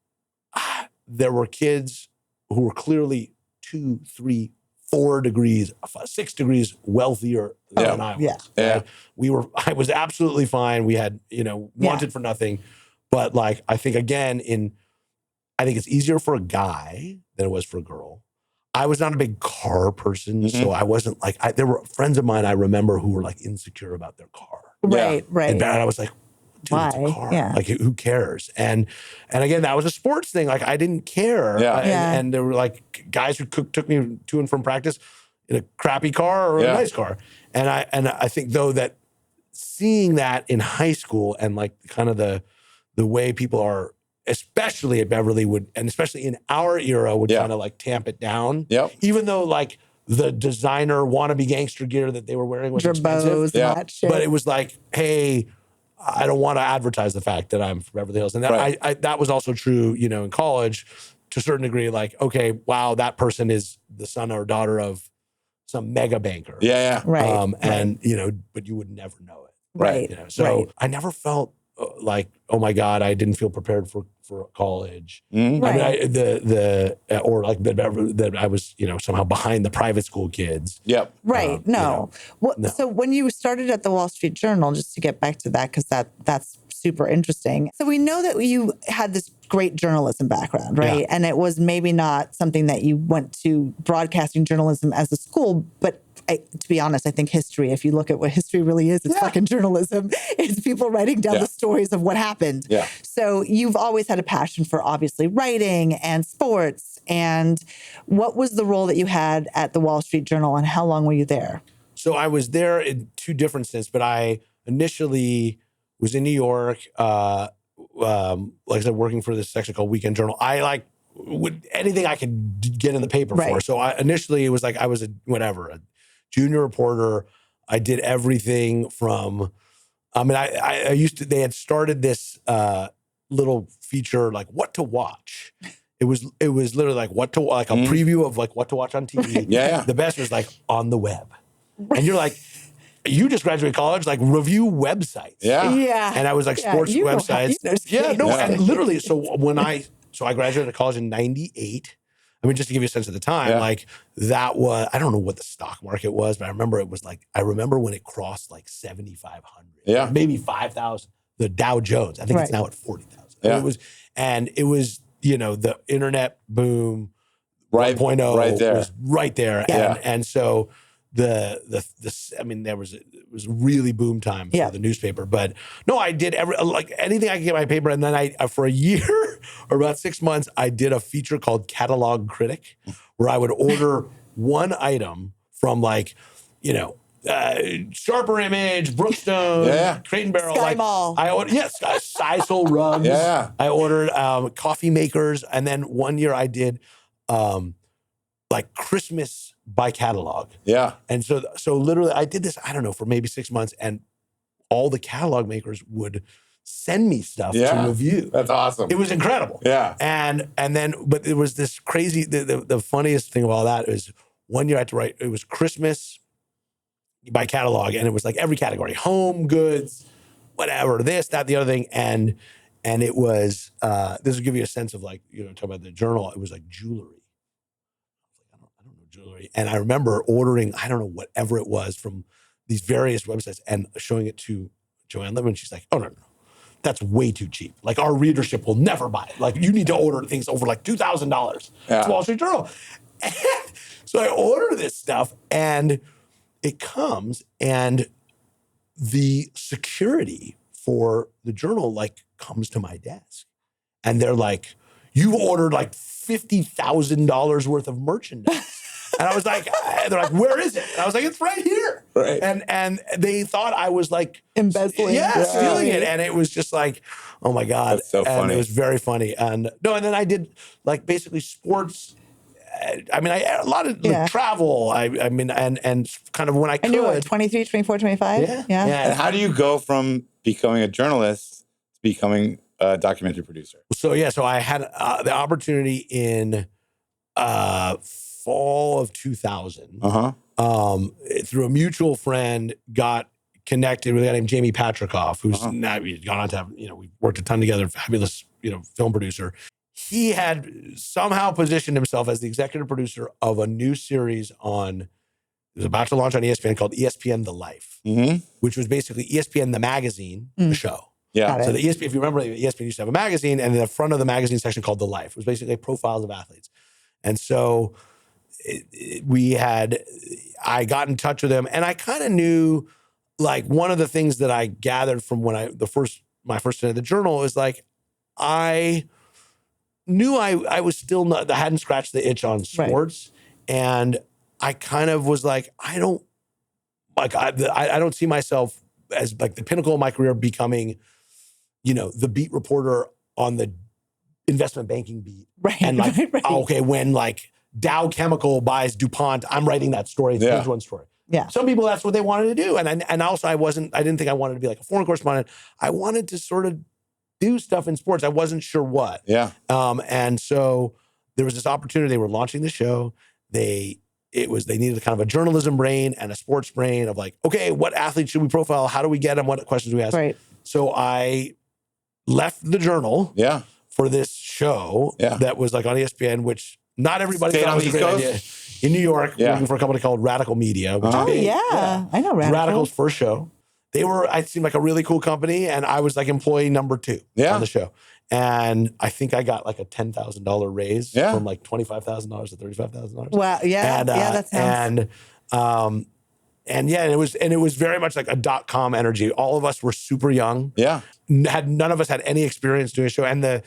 there were kids who were clearly 2, 3, 4 degrees, 6 degrees wealthier than I was. Yeah. Yeah. I was absolutely fine. We had, you know, wanted for nothing, but like I think again I think it's easier for a guy than it was for a girl. I was not a big car person, so I wasn't like, there were friends of mine I remember who were like insecure about their car. Right. And I was like, dude, it's a Why? car. Yeah. Like, who cares? And again, that was a sports thing. Like, I didn't care. Yeah. And there were like guys who took me to and from practice in a crappy car or a nice car. And I think though that seeing that in high school and like kind of the way people are, especially at Beverly and especially in our era would kind of like tamp it down. Yep. Even though like the designer wannabe gangster gear that they were wearing was expensive. Gerbos and that shit. But it was like, hey, I don't want to advertise the fact that I'm from Beverly Hills. And that that was also true, you know, in college to a certain degree, like, okay, wow, that person is the son or daughter of some mega banker. Yeah. Right. And, you know, but you would never know it. Right. You know? So I never felt like, oh my God, I didn't feel prepared for college. Mm-hmm. Right. I mean, or like that I was, you know, somehow behind the private school kids. Yep. Right. No. So when you started at the Wall Street Journal, just to get back to that, because that's super interesting. So we know that you had this great journalism background, right? Yeah. And it was maybe not something that you went to broadcasting journalism as a school, but to be honest, I think history, if you look at what history really is, it's fucking journalism. It's people writing down the stories of what happened. Yeah. So you've always had a passion for obviously writing and sports. And what was the role that you had at the Wall Street Journal and how long were you there? So I was there in 2 different stints, but I initially was in New York, like I said, working for this section called Weekend Journal. I anything I could get in the paper for. So initially it was like I was a junior reporter. I did everything from, I mean, I used to, they had started this little feature like what to watch. It was literally like a preview of like what to watch on TV. Yeah. The best was like on the web. And you're like, you just graduated college, like review websites. Yeah. Yeah. And I was like sports you know websites. And literally, so I graduated college in 98. I mean, just to give you a sense of the time, like that was, I don't know what the stock market was, but I remember it was like, I remember when it crossed like 7,500, maybe 5,000, the Dow Jones. I think it's now at 40,000. Yeah. It was, you know, the internet boom, Right. 1.0 Right there. was right there. Yeah. And so I mean, it was really boom time for the newspaper, but no, I did anything I could get my paper. And then for a year or about 6 months, I did a feature called Catalog Critic where I would order one item from like, you know, Sharper Image, Brookstone, Crate and Barrel. Sky Mall. I ordered, Sisal rugs. Yeah. I ordered coffee makers. And then one year I did like Christmas by catalog. Yeah. And so literally I did this, I don't know, for maybe 6 months, and all the catalog makers would send me stuff to review. That's awesome. It was incredible. Yeah. And then, but it was this crazy, the funniest thing of all that is one year I had to write, it was Christmas, by catalog, and it was like every category: home goods, whatever, this, that, the other thing, and it was this will give you a sense of like, you know, talk about the journal. It was like jewelry. I don't know jewelry, and I remember ordering, I don't know, whatever it was from these various websites and showing it to Joanne Levin. She's like, oh no, that's way too cheap. Like, our readership will never buy it. Like, you need to order things over like $2,000. It's Wall Street Journal. And so I order this stuff, and it comes, and the security for the journal like comes to my desk, and they're like, "You ordered like $50,000 worth of merchandise." And I was like, they're like, "Where is it?" And I was like, "It's right here." Right. And they thought I was like embezzling. stealing it. And it was just like, oh my God. That's so funny. It was very funny. And and then I did like basically sports. I mean, a lot of like, travel. I mean, and kind of when I could. And you were 23, 24, 25? Yeah. And how do you go from becoming a journalist to becoming a documentary producer? So I had the opportunity in fall of 2000. Through a mutual friend, got connected with a guy named Jamie Patrikoff, who's now he's gone on to have, we worked a ton together, fabulous, film producer. He had somehow positioned himself as the executive producer of a new series it was about to launch on ESPN called ESPN The Life, which was basically ESPN the magazine, the show. Yeah. So the ESPN, if you remember, ESPN used to have a magazine, and in the front of the magazine section called The Life. It was basically profiles of athletes. And so I got in touch with him, and I kind of knew, like, one of the things that I gathered from when my first day at the journal is like, I knew I was still I hadn't scratched the itch on sports. Right. And I kind of was like, I don't see myself as like the pinnacle of my career becoming, the beat reporter on the investment banking beat. Right. And like, right. Okay, when like Dow Chemical buys DuPont, I'm writing that story. It's page one story. Yeah. Some people, that's what they wanted to do. And also I didn't think I wanted to be like a foreign correspondent. I wanted to sort of do stuff in sports. I wasn't sure what. Yeah. And so there was this opportunity. They were launching the show. They needed kind of a journalism brain and a sports brain of like, okay, what athletes should we profile? How do we get them? What questions do we ask? Right. So I left the journal for this show that was like on ESPN, which not everybody thought was a great idea. In New York, working for a company called Radical Media. Which I know Radical. Radical's first show. I seemed like a really cool company, and I was like employee number 2 on the show. And I think I got like a $10,000 raise from like $25,000 to $35,000. Wow, yeah, that sounds. And it was very much like a .com energy. All of us were super young. Yeah, none of us had any experience doing a show, and the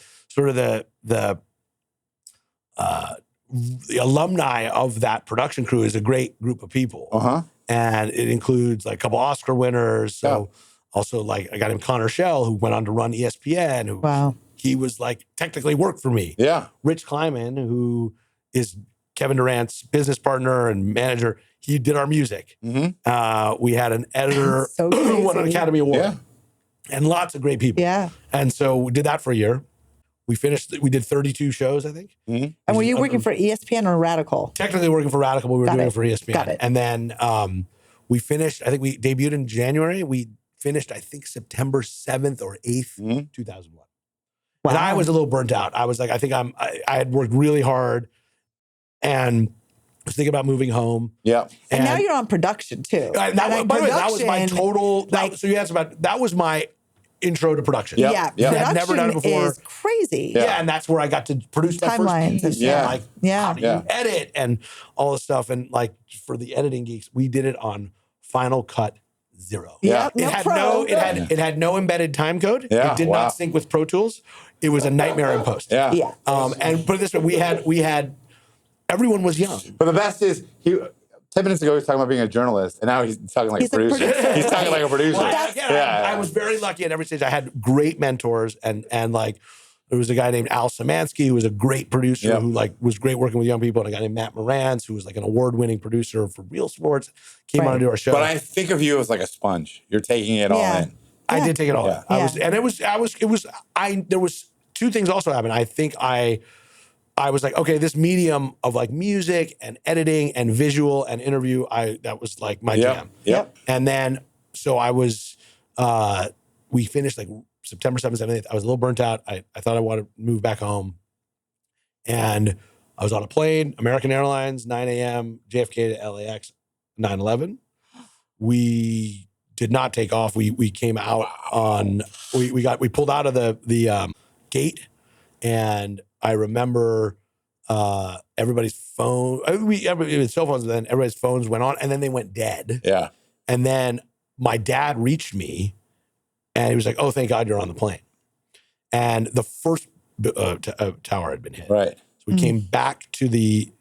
alumni of that production crew is a great group of people. And it includes like a couple Oscar winners. So also like a guy named Connor Shell, who went on to run ESPN, he was like technically worked for me. Yeah. Rich Kleiman, who is Kevin Durant's business partner and manager, he did our music. We had an editor who won an Academy Award. And lots of great people. Yeah. And so we did that for a year. We did 32 shows, I think. And were you working for ESPN or Radical? Technically working for Radical, but we were doing it for ESPN. Got it. And then we finished, I think we debuted in January. We finished, I think, September 7th or 8th, 2001. Wow. And I was a little burnt out. I was like, I had worked really hard and was thinking about moving home. Yeah. And now you're on production too. By the way, that was my total, so you asked about, that was my intro to production. Yeah. I'd never done it before. Is crazy. Yeah. And that's where I got to produce my first piece. And how do you edit and all this stuff. And like for the editing geeks, we did it on Final Cut 0. Yeah. It had no embedded time code. Yeah. It did not sync with Pro Tools. It was a nightmare in post. Yeah. And put it this way, we had everyone was young. But the best is 10 minutes ago, he was talking about being a journalist, and now he's talking like a producer. He's talking like a producer. Well, I was very lucky at every stage. I had great mentors, and like there was a guy named Al Szymanski who was a great producer who like was great working with young people, and a guy named Matt Morantz who was like an award-winning producer for Real Sports came on to do our show. But I think of you as like a sponge. You're taking it all in. I did take it all in. There was 2 things also happened. I think I I was like, okay, this medium of like music and editing and visual and interview, that was like my jam. Yep. And then, so I was, we finished like September 7th, 7th. I was a little burnt out. I thought I wanted to move back home. And I was on a plane, American Airlines, 9 a.m., JFK to LAX, 9/11. We did not take off. We came out on, we pulled out of the gate, and I remember everybody's phone, cell phones, then everybody's phones went on, and then they went dead. Yeah. And then my dad reached me, and he was like, "Oh, thank God you're on the plane." And the first tower had been hit. Right. So we came back to the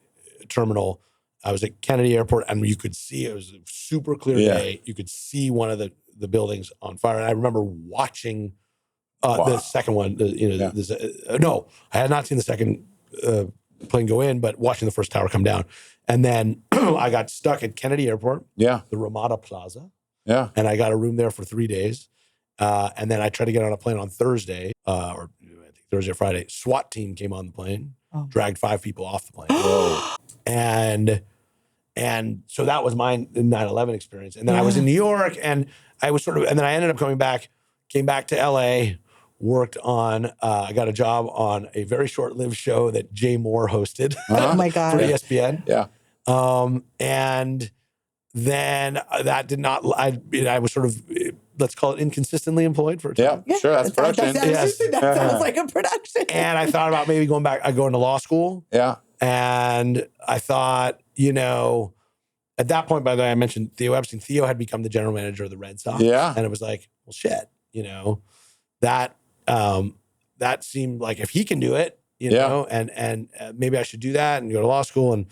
terminal. I was at Kennedy Airport, and you could see, it was a super clear day. You could see one of the buildings on fire. And I remember watching the second one. No, I had not seen the second plane go in, but watching the first tower come down. And then I got stuck at Kennedy Airport, the Ramada Plaza. Yeah. And I got a room there for 3 days. And then I tried to get on a plane on Thursday, or I think Thursday or Friday. SWAT team came on the plane, dragged 5 people off the plane. And so that was my 9/11 experience. And then I was in New York, and I was and then I ended up came back to LA, worked on, I got a job on a very short-lived show that Jay Moore hosted. Oh my God. For ESPN. Yeah. And then that did not, I was sort of, let's call it inconsistently employed for a time. Yeah, sure. That's production. That sounds like a production. And I thought about maybe going back, going to law school. Yeah. And I thought, at that point, by the way, I mentioned Theo Epstein. Theo had become the general manager of the Red Sox. Yeah. And it was like, well, shit, that seemed like if he can do it, know, and maybe I should do that and go to law school. And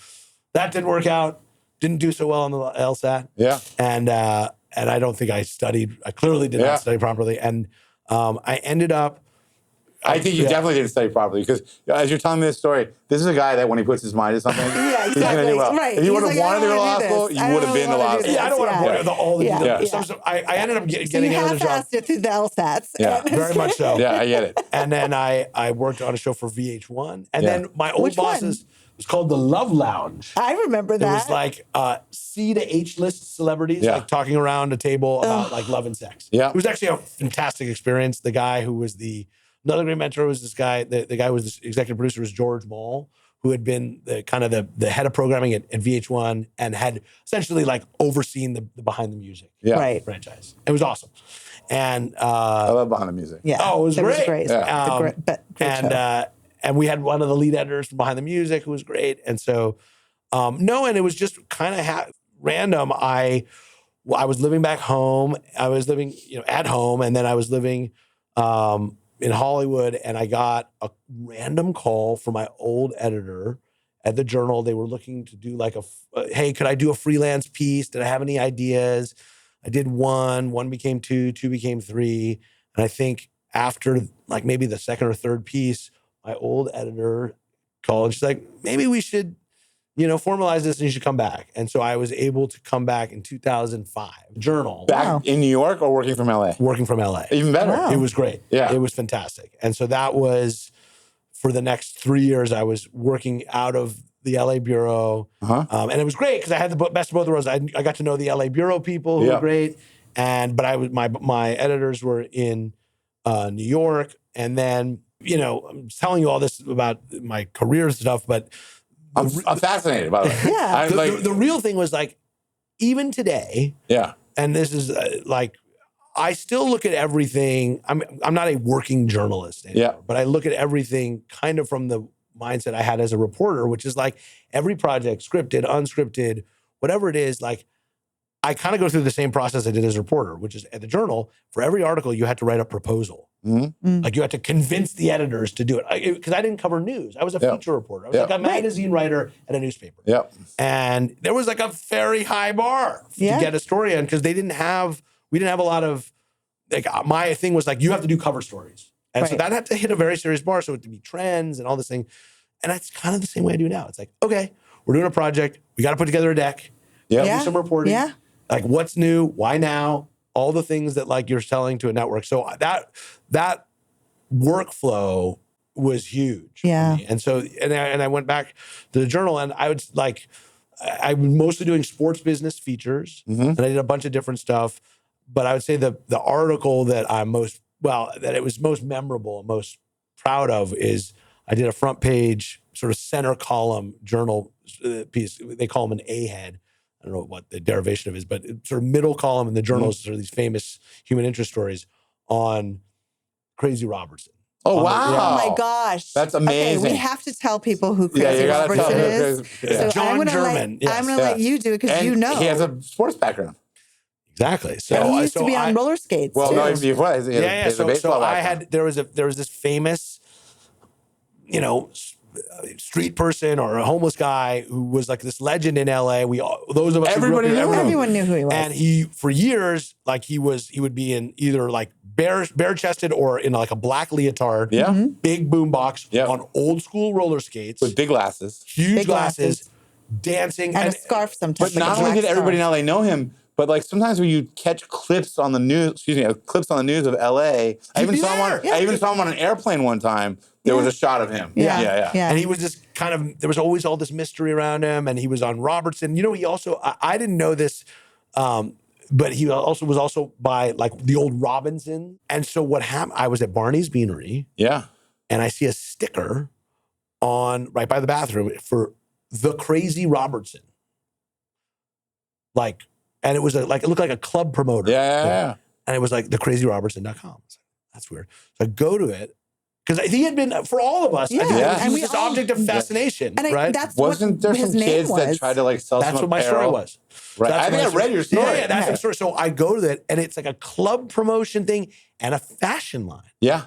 that didn't work out. Didn't do so well on the LSAT. Yeah. And I don't think I studied. I clearly did not study properly. And I ended up. I think you definitely didn't study properly, because as you're telling me this story, this is a guy that when he puts his mind to something, he's going to do well. Right. If you would have wanted to go to law school, you would have been to law school. I don't want to bore all the details. So I ended up getting so you another job. half-assed it through the LSATs. Yeah, very much so. Yeah, I get it. And then I worked on a show for VH1. And then my old bosses, it was called The Love Lounge. I remember that. It was like C to H list celebrities, like talking around a table about like love and sex. Yeah. It was actually a fantastic experience. The guy who was another great mentor was this guy, the guy who was the executive producer was George Mall, who had been the head of programming at VH1 and had essentially like overseen the Behind the Music franchise. It was awesome. And I love Behind the Music. Yeah. Oh, it was great. Great show. And we had one of the lead editors from Behind the Music who was great. And so, and it was just kind of random. I was living back home. I was living, at home. And then I was living in Hollywood, and I got a random call from my old editor at the Journal. They were looking to do like hey, could I do a freelance piece? Did I have any ideas? I did one became two became three. And I think after like maybe the second or third piece, my old editor called and she's like, maybe we should, formalize this and you should come back. And so I was able to come back in 2005. Journal. Back in New York or working from LA? Working from LA. Even better. Wow. It was great. Yeah. It was fantastic. And so that was, for the next 3 years, I was working out of the LA bureau. And it was great because I had the best of both worlds. I got to know the LA bureau people who were great. But my editors were in New York. And then, I'm telling you all this about my career stuff, but I'm fascinated by it. Yeah. The real thing was like, even today, and this is I still look at everything. I'm not a working journalist anymore, but I look at everything kind of from the mindset I had as a reporter, which is like every project, scripted, unscripted, whatever it is, like I kind of go through the same process I did as a reporter, which is at the Journal, for every article, you had to write a proposal. Like you had to convince the editors to do it. Because I didn't cover news. I was a feature reporter. I was like a magazine writer at a newspaper. And there was like a very high bar to get a story in because we didn't have a lot of, like my thing was like, you have to do cover stories. And so that had to hit a very serious bar. So it had to be trends and all this thing. And that's kind of the same way I do now. It's like, okay, we're doing a project. We got to put together a deck. Do some reporting. Like what's new? Why now? All the things that like you're selling to a network. So that workflow was huge. Yeah. For me. And so, and I went back to the Journal, and I was like, I was mostly doing sports business features, and I did a bunch of different stuff. But I would say the article that that it was most memorable and most proud of is I did a front page sort of center column journal piece. They call them an A-head. I don't know what the derivation of it is, but it's sort of middle column in the journal is sort of these famous human interest stories on Crazy Robertson. Oh, wow. Oh my gosh. That's amazing. Okay, we have to tell people who Yeah, Crazy you gotta Robertson tell is. who- yeah. So John I'm gonna German, yes. I'm going to let you do it because And you know. he has a sports background. Exactly. So and he used so to be I- on roller skates Well, too. no, he was. He has yeah. a So baseball I background. had there was this famous, street person or a homeless guy who was like this legend in LA. Those of us Everybody who grew up knew here, him. Everyone knew who he was. And he, for years, like he would be in either like bare chested or in like a black leotard, Yeah. big boombox Yep. on old school roller skates, With big glasses. huge Big glasses, glasses. dancing, and a scarf sometimes. But like a not only black did everybody in scarf. LA know him, but like sometimes when you catch clips on the news, clips on the news of LA, I even be saw him there. I even saw him on an airplane one time. There was a shot of him. Yeah. And he was just kind of, there was always all this mystery around him, and he was on Robertson. He also, I didn't know this, but he also was by like the old Robinson. And so what happened, I was at Barney's Beanery, Yeah. and I see a sticker on right by the bathroom for the Crazy Robertson. Like, and it was it looked like a club promoter. Yeah. And it was like thecrazyrobertson.com. I was like, that's weird. So I go to it. Because he had been, for all of us, I think Yeah. he And was we this all- object of fascination, And right? that's Wasn't there what some his name kids was. that tried to like sell That's some what my story apparel? was. Right. That's I think what I read your story. Yeah, that's the story. So I go to it, and it's like a club promotion thing and a fashion line. Yeah.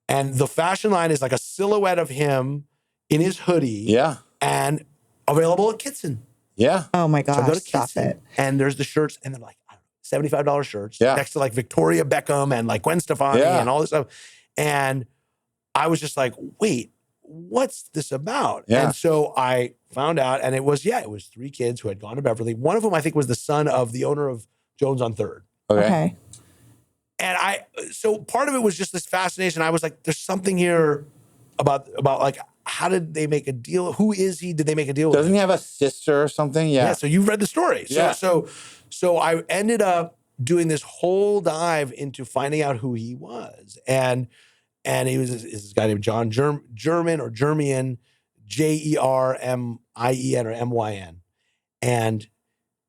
And the fashion line is like a silhouette of him in his hoodie. Yeah. And available at Kitson. Yeah. Oh my So I gosh, go to stop Kitson, it. and there's the shirts, and they're like, I don't know, $75 shirts Yeah. next to like Victoria Beckham and like Gwen Stefani Yeah. and all this stuff. And I was just like, wait, what's this about? Yeah. And so I found out, and it was 3 kids who had gone to Beverly. One of them, I think, was the son of the owner of Jones on 3rd. Okay. And so part of it was just this fascination. I was like, there's something here about like, how did they make a deal? Who is he? Did they make a deal with Doesn't him? he have a sister or something? Yeah. Yeah, so you've read the story. Yeah. So I ended up doing this whole dive into finding out who he was. And he was this guy named Jon German or Germian, Jermien or Myn. And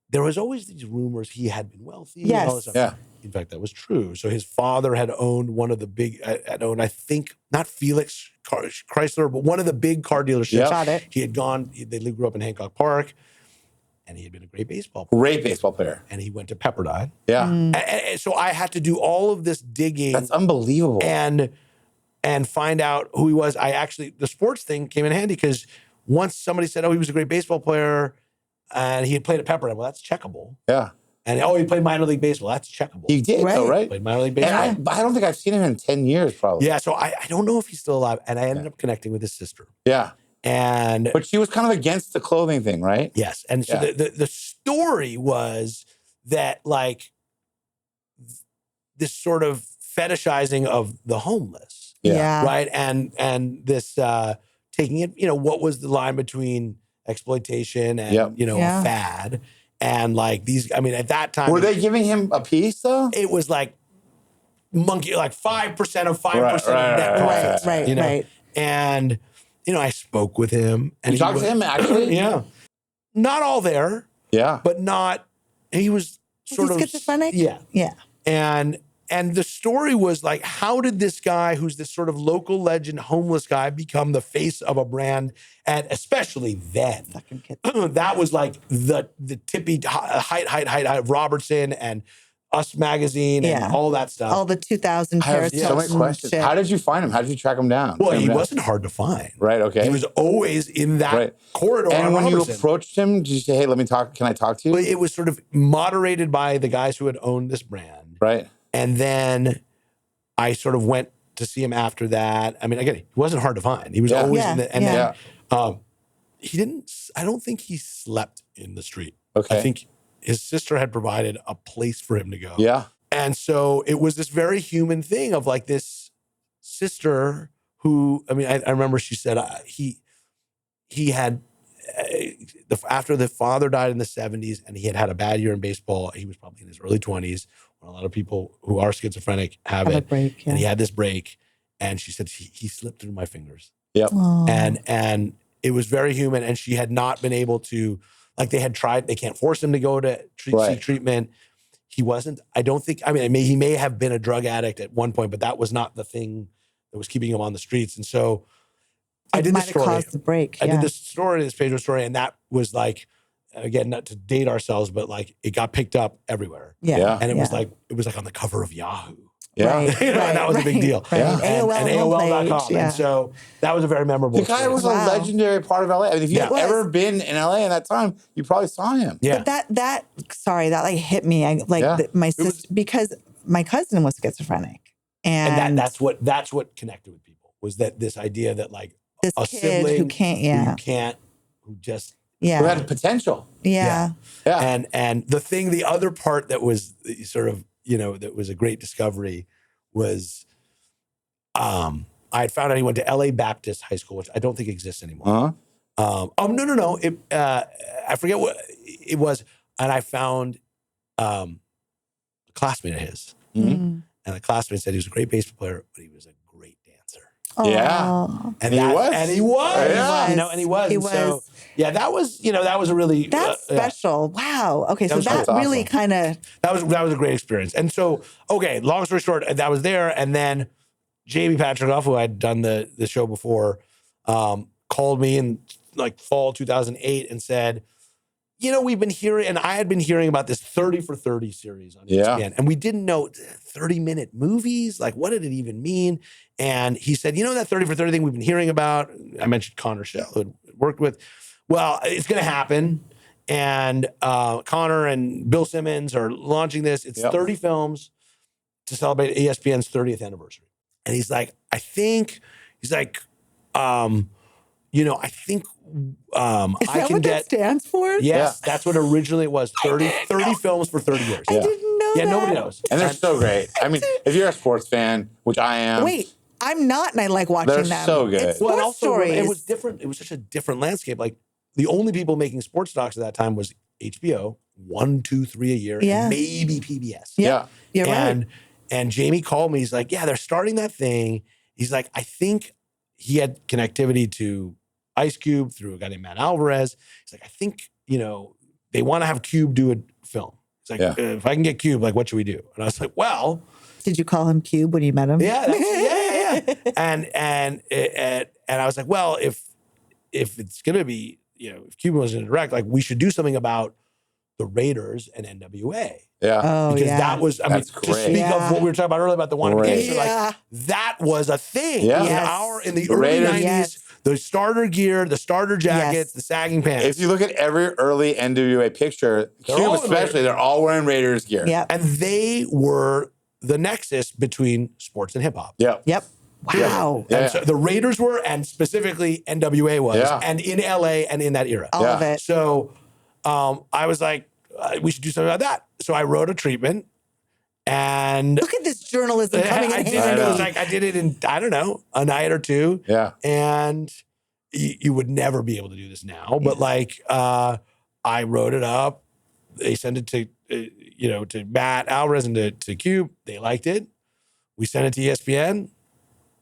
there was always these rumors he had been wealthy. And all this stuff. Yeah. In fact, that was true. So his father had owned one of the big, I think, not Felix Chrysler, but one of the big car dealerships. Yep. Got it. He had gone, they grew up in Hancock Park, and he had been a great baseball player. Great baseball player. And he went to Pepperdine. Yeah. And so I had to do all of this digging That's unbelievable. and find out who he was. The sports thing came in handy because once somebody said, oh, he was a great baseball player and he had played at Pepperdine. Well, that's checkable. Yeah. And he played minor league baseball. That's checkable. He did, though, right? Played minor league baseball. And I don't think I've seen him in 10 years, probably. Yeah, so I don't know if he's still alive. And I ended up connecting with his sister. Yeah. And But she was kind of against the clothing thing, right? yes. And so Yeah. the story was that like this sort of fetishizing of the homeless. Yeah. Right. And this taking it, what was the line between exploitation and, Yep. Yeah. fad? And like these, at that time, Were they giving him a piece, though? it was like monkey, like 5% of 5% Right, of right, net right, profits. right, right. And, I spoke with him. And You talked to him, actually? Yeah. Not all there, Yeah. but he was sort of schizophrenic? Yeah. Yeah. And the story was like, how did this guy, who's this sort of local legend, homeless guy, become the face of a brand? And especially then, Fucking kid. that was like the tippy height of Robertson and Us Magazine and Yeah. all that stuff. All the 2000 I have periscopes so many and questions. shit. How did you find him? How did you track him down? well, Track he him down? wasn't hard to find. Right, okay. He was always in that Right. corridor. And on when you Robertson. approached him, did you say, hey, let me talk? Can I talk to you? Well, it was sort of moderated by the guys who had owned this brand. Right. And then I sort of went to see him after that. Again, he wasn't hard to find. He was Yeah. always Yeah, in the, and yeah. then I don't think he slept in the street. Okay. I think his sister had provided a place for him to go. Yeah. And so it was this very human thing of like this sister who, I mean, I remember she said he had, after the father died in the 70s and he had a bad year in baseball, he was probably in his early 20s, when a lot of people who are schizophrenic have a it. break, And he had this break. And she said, he slipped through my fingers. Yep. And it was very human. And she had not been able to, like they had tried, they can't force him to go to seek treatment. He wasn't, I don't think, I mean, he may have been a drug addict at one point, but that was not the thing that was keeping him on the streets. And so I did this story. Caused the break. I did this story, this Pedro story, and that was like, again, not to date ourselves, but like it got picked up everywhere. Yeah. And it was like on the cover of Yahoo. Yeah. Right, You know, and that was a big deal. Right. Yeah. And AOL.com. Yeah. And so that was a very memorable The guy story. was a legendary part of LA. I mean, if you've Yeah. ever been in LA in that time, you probably saw him. Yeah. But that like hit me. My sister, because my cousin was schizophrenic. And that's what connected with people, was that this idea that like this a kid sibling who can't, who just Who had potential. Yeah. And the other part that was sort of, you know, that was a great discovery was I had found out he went to LA Baptist High School, which I don't think exists anymore. No. I forget what it was. And I found a classmate of his. Mm. And a classmate said he was a great baseball player, but he was a great dancer. Yeah. And he was. And he was. Yeah. You know, and he was. He And was. So, yeah, that was a really... That's special. Wow. Okay, so that really awesome. kind of... That was a great experience. And so, okay, long story short, that was there. And then Jamie Patrick, who I'd done the show before, called me in like fall 2008 and said, you know, we've been hearing, and I had been hearing about this 30 for 30 series on ESPN, and we didn't know 30-minute movies. Like, what did it even mean? And he said, you know, that 30 for 30 thing we've been hearing about. I mentioned Connor Shell, who had worked with. Well, it's going to happen. And Connor and Bill Simmons are launching this. It's 30 films to celebrate ESPN's 30th anniversary. And he's like, I think I can get. That stands for? Yes, that's what originally it was. 30 films for 30 years. I didn't know that. Yeah, nobody knows. And they're so great. I mean, if you're a sports fan, which I am. Wait, I'm not, and I like watching They're them. so good. It's Well, and sports also, stories. it was different. It was such a different landscape. Like, the only people making sports docs at that time was HBO, 1, 2, 3 a year, and maybe PBS. Yeah. You're right. And Jamie called me. He's like, yeah, they're starting that thing. He's like, I think he had connectivity to Ice Cube through a guy named Matt Alvarez. He's like, I think, you know, they want to have Cube do a film. He's like, if I can get Cube, like, what should we do? And I was like, well. Did you call him Cube when you met him? Yeah. And I was like, well, if it's going to be, you know, if Cube was going to direct, like, we should do something about the Raiders and NWA. Yeah. Oh, because that was, I mean, That's to great. speak of what we were talking about earlier about the one gangster, Yeah. like, that was a thing. Yeah. In the early Raiders. 90s, the starter gear, the starter jackets, the sagging pants. If you look at every early NWA picture, They're Cube all especially, they're all wearing Raiders gear. Yep. And they were the nexus between sports and hip hop. Yeah. Yep. Wow. Yeah. And so the Raiders were, and specifically NWA was, Yeah. and in LA and in that era. All of Yeah. it. So I was like, we should do something about that. So I wrote a treatment, and Look at this journalism coming I in did handy. it. It was like, I did it in, I don't know, a night or two. Yeah. And you would never be able to do this now. But like, I wrote it up. They sent it to, to Matt Alvarez and to Cube. They liked it. We sent it to ESPN.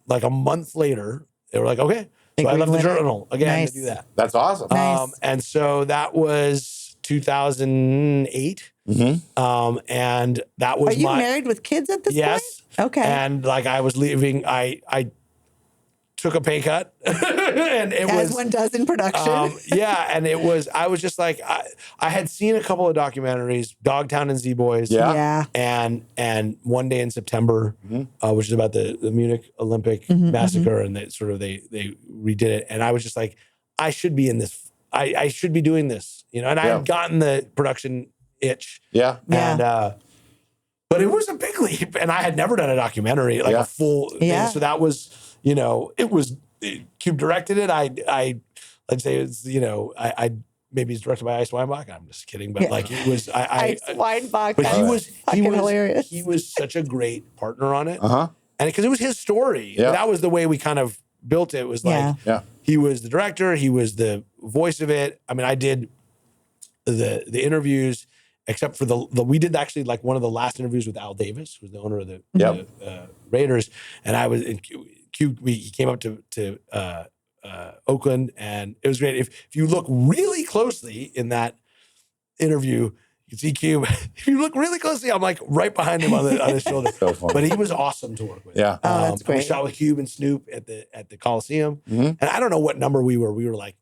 Like a month later, they were like, okay. So I left the Journal again to do that. That's awesome. Nice. And so that was 2008. And that was Are you married with kids at this Yes. point? Okay. And like I was leaving, I took a pay cut, and it As was one does in production. and it was. I was just like, I had seen a couple of documentaries, Dogtown and Z Boys, Yeah. and One Day in September, which is about the Munich Olympic massacre, and they redid it, and I was just like, I should be in this. I should be doing this, and I had gotten the production itch, Yeah. and but it was a big leap, and I had never done a documentary like a full thing, so that was. It was Cube directed it. I'd say it's I maybe it's directed by Ice Weinbach. I'm just kidding, but like it was Ice Weinbach. But he was hilarious. He was such a great partner on it. Uh-huh. And because it was his story, Yeah. that was the way we kind of built it was like he was the director, he was the voice of it. I mean, I did the interviews, except for the we did actually like one of the last interviews with Al Davis, who's the owner of the Raiders, and I was in he came up to Oakland, and it was great. If you look really closely in that interview, you can see Cube. If you look really closely, I'm like right behind him on his shoulder. So funny. But he was awesome to work with. Yeah. Oh, that's great. We shot with Cube and Snoop at the Coliseum, Mm-hmm. and I don't know what number we were. We were like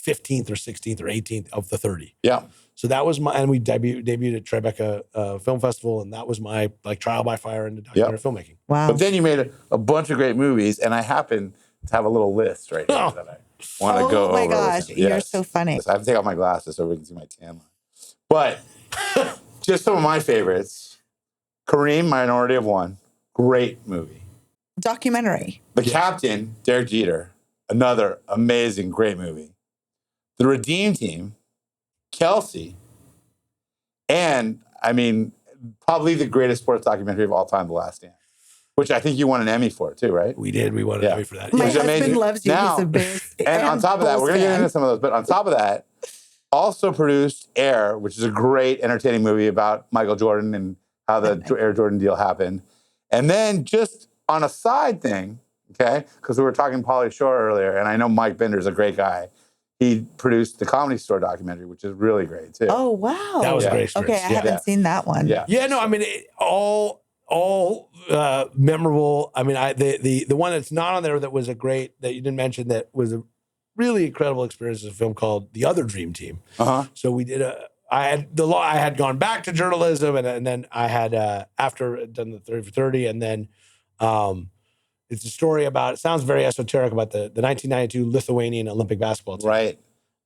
15th or 16th or 18th of the 30. Yeah. So that was and we debuted at Tribeca Film Festival, and that was my like trial by fire into documentary filmmaking. Wow. But then you made a bunch of great movies, and I happen to have a little list right here that I want to go over. Oh my with gosh, you. you're so funny. Yes, I have to take off my glasses so we can see my tan line. But just some of my favorites. Kareem, Minority of One, great movie. Documentary. The Captain, Derek Jeter, another amazing, great movie. The Redeem Team, Kelsey, and I mean, probably the greatest sports documentary of all time, The Last Dance, which I think you won an Emmy for too, right? We did. We won an Emmy for that. My was husband amazing. loves you. Now- He's a big And on top of that, we're going to get into some of those, but on top of that, also produced Air, which is a great, entertaining movie about Michael Jordan and how the Air Jordan deal happened. And then just on a side thing, okay, because we were talking Pauly Shore earlier, and I know Mike Bender's a great guy. He produced the Comedy Store documentary, which is really great too. Oh, wow. That was a great Okay, experience. I haven't seen that one. Yeah. Yeah, no, I mean, all memorable. I mean, the one that's not on there that was a great, that you didn't mention, that was a really incredible experience, is a film called The Other Dream Team. Uh-huh. So we did I had gone back to journalism, and then I had after done the 30 for 30, and then it's a story about, it sounds very esoteric, about the 1992 Lithuanian Olympic basketball team, Right.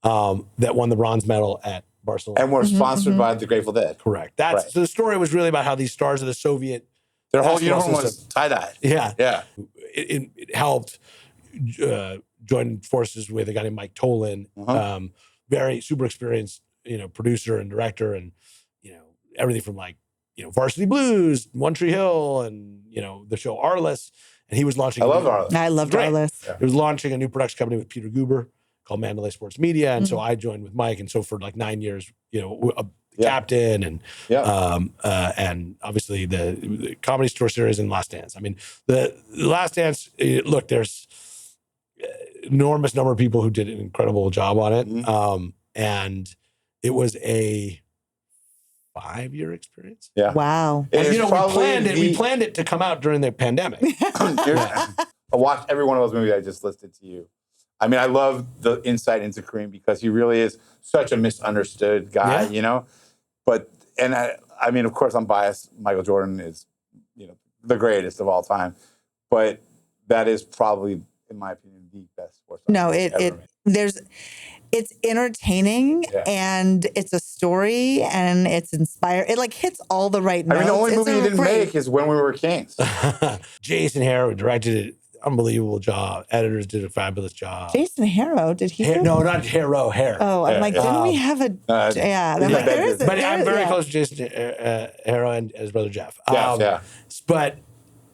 that won the bronze medal at Barcelona. And we're sponsored by the Grateful Dead. Correct. That's Right. So the story was really about how these stars of the Soviet Their whole basketball uniform was system- tie-dye. Yeah. Yeah. It helped join forces with a guy named Mike Tolan, very super experienced, producer and director, and everything from like Varsity Blues, One Tree Hill, and the show Arliss. And he was launching. I love Arliss. I loved Great. Arliss. Yeah. He was launching a new production company with Peter Guber called Mandalay Sports Media, and so I joined with Mike, and so for like 9 years, captain, and and obviously the Comedy Store series and Last Dance. I mean, the Last Dance. Look, there's enormous number of people who did an incredible job on it, and it was a 5-year experience. Yeah. Wow. It And is we probably planned it to come out during the pandemic. I watched every one of those movies I just listed to you. I mean, I love the insight into Kareem because he really is such a misunderstood guy, But, and I mean, of course, I'm biased. Michael Jordan is, the greatest of all time. But that is probably, in my opinion, the best sports. No, documentary ever made. it's entertaining and it's a story and it's inspired. It like hits all the right notes. I mean, the only It's movie you didn't great. make is When We Were Kings. Jason Harrow directed it. Unbelievable job. Editors did a fabulous job. Jason Harrow, did he? No, not Harrow. Hair. Oh, I'm like, didn't we have a? Yeah, I'm like, there is. But I'm very close to Jason Harrow and his brother Jeff. But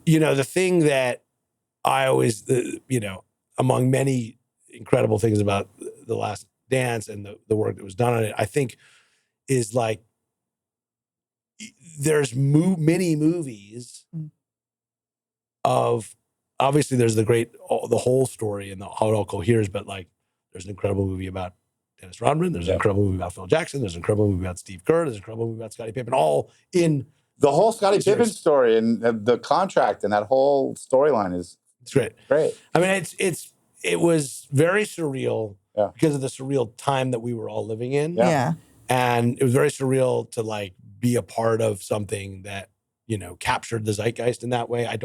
the thing that I always, among many incredible things about The Last Dance and the work that was done on it, I think, is like there's many movies of. Obviously, there's the whole story and how it all coheres, but like there's an incredible movie about Dennis Rodman, there's an incredible movie about Phil Jackson, there's an incredible movie about Steve Kerr, there's an incredible movie about Scottie Pippen, all in the whole Scottie Pippen story and the contract and that whole storyline is great. Great. I mean, it was very surreal because of the surreal time that we were all living in. Yeah. And it was very surreal to like be a part of something that, captured the zeitgeist in that way. I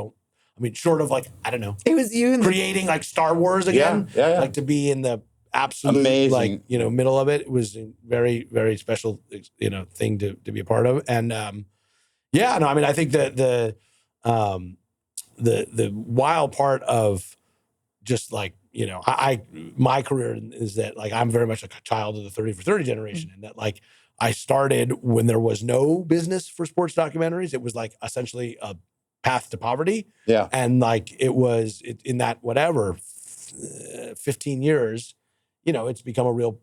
mean, short of like, I don't know. It was you creating like Star Wars again. Yeah. Like to be in the absolute amazing, middle of it. It was a very, very special, thing to be a part of. And I mean, I think that the wild part of just like, my career is that like I'm very much like a child of the 30 for 30 generation, and that like I started when there was no business for sports documentaries. It was like essentially a path to poverty. Yeah. And like it was in that whatever 15 years, it's become a real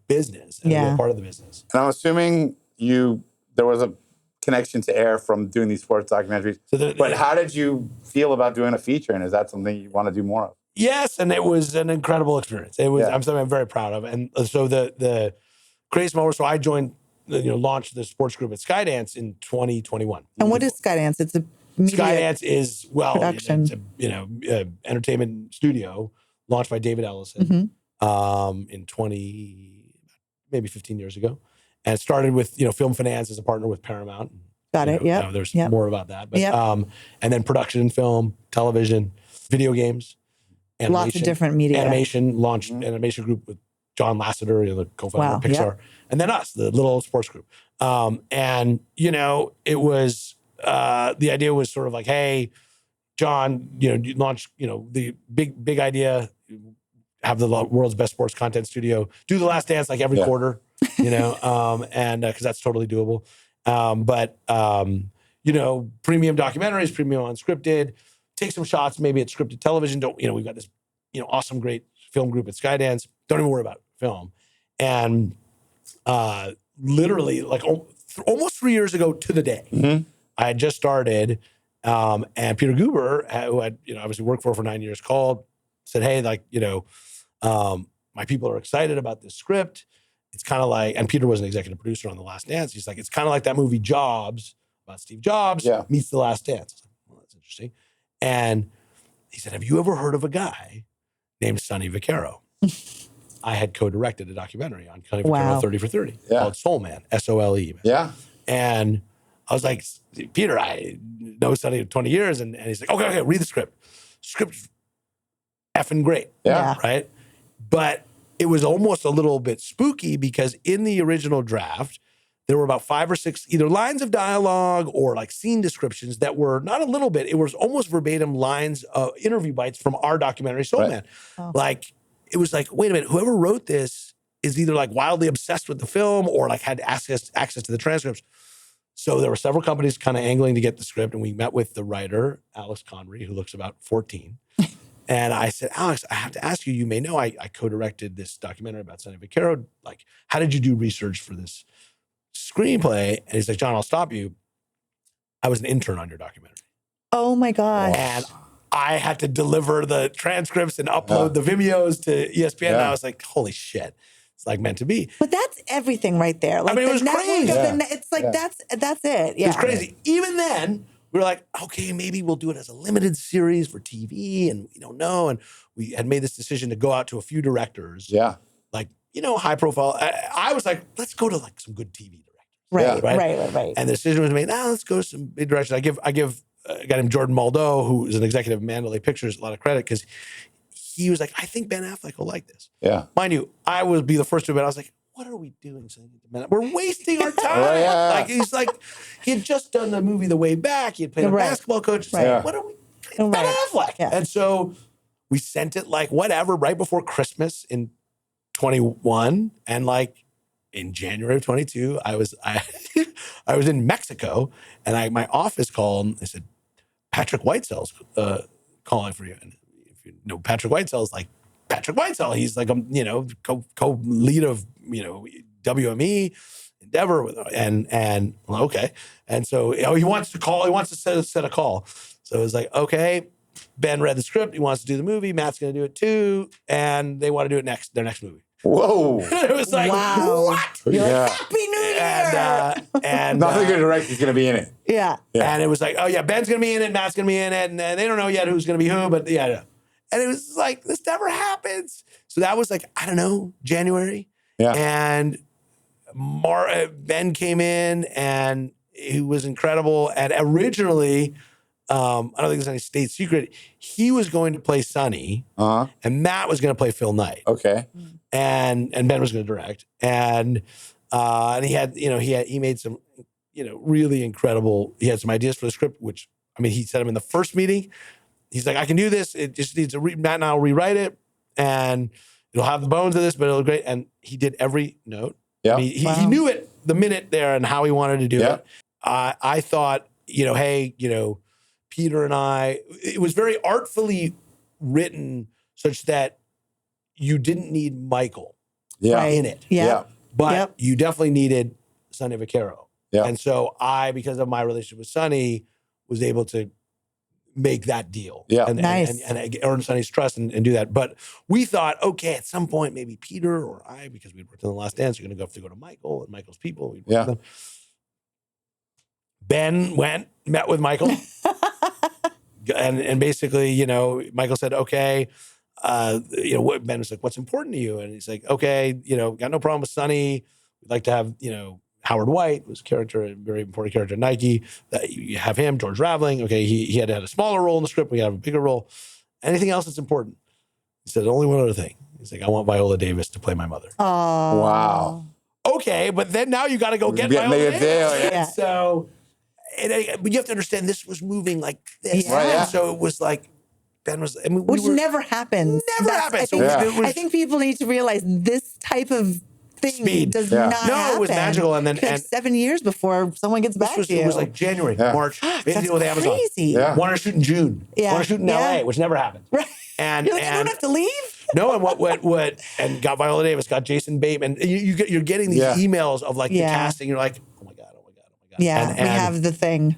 business and a real part of the business. And I'm assuming there was a connection to air from doing these sports documentaries. But how did you feel about doing a feature? And is that something you want to do more of? Yes, and it was an incredible experience. It was something I'm very proud of. And so the crazy moment. So I joined, launched the sports group at Skydance in 2021. And what is Skydance? It's a media Skydance is production. It's a entertainment studio launched by David Ellison in maybe 15 years ago, and it started with film finance as a partner with Paramount. Got it. Yeah. There's more about that, but and then production in film, television, video games. Lots of different media. Animation, launched an animation group with John Lasseter, the co-founder of Pixar, and then us, the little sports group. And, it was, the idea was sort of like, hey, John, you launch, the big idea, have the world's best sports content studio, do The Last Dance like every quarter, and because that's totally doable. But premium documentaries, premium unscripted, take some shots, maybe it's scripted television. We've got this, awesome, great film group at Skydance. Don't even worry about film. And literally, like almost 3 years ago to the day, I had just started, and Peter Guber, who had obviously worked for 9 years, called, said, hey, my people are excited about this script. It's kind of like, and Peter was an executive producer on The Last Dance. He's like, it's kind of like that movie Jobs about Steve Jobs meets The Last Dance. I was like, well, that's interesting. And he said, have you ever heard of a guy named Sonny Vaccaro? I had co-directed a documentary on Sonny Vaccaro, 30 for 30, called Soul Man, S-O-L-E. Yeah. And I was like, Peter, I know Sonny 20 years. And he's like, okay, read the script. Script's effing great. Yeah. Right? But it was almost a little bit spooky because in the original draft, there were about 5 or 6 either lines of dialogue or like scene descriptions that were not a little bit, it was almost verbatim lines of interview bites from our documentary Soul Man. Like, it was like, wait a minute, whoever wrote this is either like wildly obsessed with the film or like had access to the transcripts. So there were several companies kind of angling to get the script, and we met with the writer, Alex Connery, who looks about 14. And I said, Alex, I have to ask you, you may know I co-directed this documentary about Sonny Vaccaro. Like, how did you do research for this screenplay? And he's like, John, I'll stop you. I was an intern on your documentary. Oh my gosh. And I had to deliver the transcripts and upload the Vimeos to ESPN. And I was like, holy shit. It's like meant to be. But that's everything right there. Like, I mean, it was crazy. It's like, that's it. Yeah. It's crazy. Even then, we were like, okay, maybe we'll do it as a limited series for TV, and we don't know. And we had made this decision to go out to a few directors. Yeah. Like, high profile. I was like, let's go to like some good TV Right. directors. Right. And the decision was made, let's go to some big directors. I give a guy named Jordan Muldoe, who is an executive of Mandalay Pictures, a lot of credit because he was like, I think Ben Affleck will like this. Yeah. Mind you, I would be the first to admit, I was like, what are we doing? We're wasting our time. Like, he's like, he had just done the movie The Way Back. He had played a basketball coach. Like, what are we doing? Ben Affleck. Yeah. And so we sent it like whatever, right before Christmas in 21. And like in January of 22, I was in Mexico, and my office called and they said, Patrick Whitesell's calling for you. And if you know Patrick Whitesell, is like Patrick Whitesell. He's like co-lead of WME Endeavor and well, okay. And so he wants to call. He wants to set a call. So it was like, okay, Ben read the script. He wants to do the movie. Matt's going to do it too, and they want to do it their next movie. Whoa! It was like, what? You're like, Happy New Year! And nothing good director is going to be in it. Yeah. And it was like, oh yeah, Ben's going to be in it, Matt's going to be in it, and they don't know yet who's going to be who, but yeah. And it was like, this never happens. So that was like, I don't know, January. Yeah. And Ben came in, and he was incredible. And originally, I don't think there's any state secret, he was going to play Sonny, and Matt was going to play Phil Knight. Okay. And Ben was going to direct. And he had, he made some, really incredible, he had some ideas for the script, which, I mean, he said them in the first meeting. He's like, I can do this. It just needs to Matt and I'll rewrite it, and it'll have the bones of this, but it'll look great. And he did every note. Yeah. I mean, he knew it the minute there and how he wanted to do it. I thought, hey, Peter and I, it was very artfully written such that you didn't need Michael Yeah. in it. Yeah. But you definitely needed Sonny Vaccaro. Yeah. And so because of my relationship with Sonny, was able to make that deal. Yeah. And earn Sonny's trust and do that. But we thought, okay, at some point, maybe Peter or I, because we worked on The Last Dance, you're going to have to go to Michael and Michael's people. We'd work with them. Ben met with Michael. and basically, you know, Michael said, okay, you know, Ben was like, what's important to you? And he's like, okay, you know, got no problem with Sonny. We'd like to have, you know, Howard White was a very important character at Nike. That you have him, George Raveling. Okay, he had a smaller role in the script. We have a bigger role. Anything else that's important? He said, only one other thing. He's like, I want Viola Davis to play my mother. Oh, wow. Okay, but then now you got to go get Viola Davis. Yeah. So, but you have to understand this was moving like this. Yeah. Right, yeah. So it was like, Ben was, I mean, which never happens. happens. I think people need to realize this type of thing does not happen. It was magical. And then like 7 years before someone gets back to you. It was like January, March. We had to deal with Amazon. Crazy. Yeah. Wanted to shoot in June. Wanted to shoot in LA, which never happened. Right. And you're like, I don't have to leave. No, and and got Viola Davis, got Jason Bateman. You're getting these emails of like the casting. You're like, oh my God. Yeah, and we have the thing.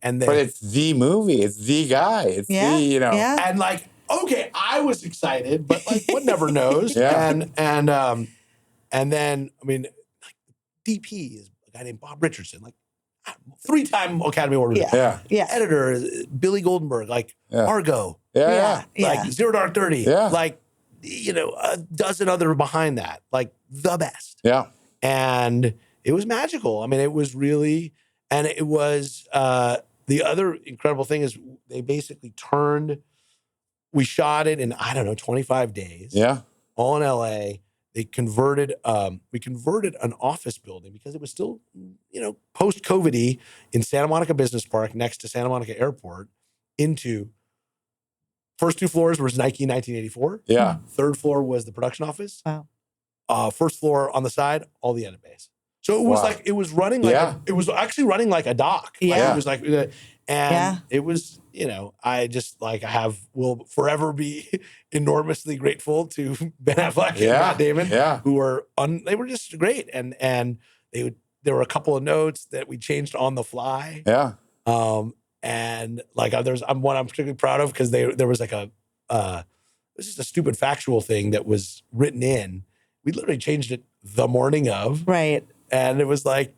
And then, but it's the movie. It's the guy. It's the, you know. Yeah. And like, okay, I was excited, but like, one never knows. Yeah. And then, I mean, like, DP is a guy named Bob Richardson, like 3-time Academy Award winner. Yeah. Editor is Billy Goldenberg, like Argo. Yeah. Like Zero Dark 30. Yeah. Like, you know, a dozen other behind that, like the best. Yeah. And it was magical. I mean, it was really, and it was, the other incredible thing is they basically we shot it in, 25 days. Yeah. All in LA. They converted, we converted an office building because it was still, you know, post-COVID-y in Santa Monica Business Park next to Santa Monica Airport into, first 2 floors was Nike 1984. Yeah. Third floor was the production office. Wow. First floor on the side, all the edit bays. So it was like, it was running like, it was actually running like a dock. Yeah. Like, it was like, and it was, you know, I just like, will forever be enormously grateful to Ben Affleck and Matt Damon, who were, they were just great. And there were a couple of notes that we changed on the fly. Yeah. And like there's one I'm particularly proud of because there was like this is a stupid factual thing that was written in. We literally changed it the morning of. Right. And it was like,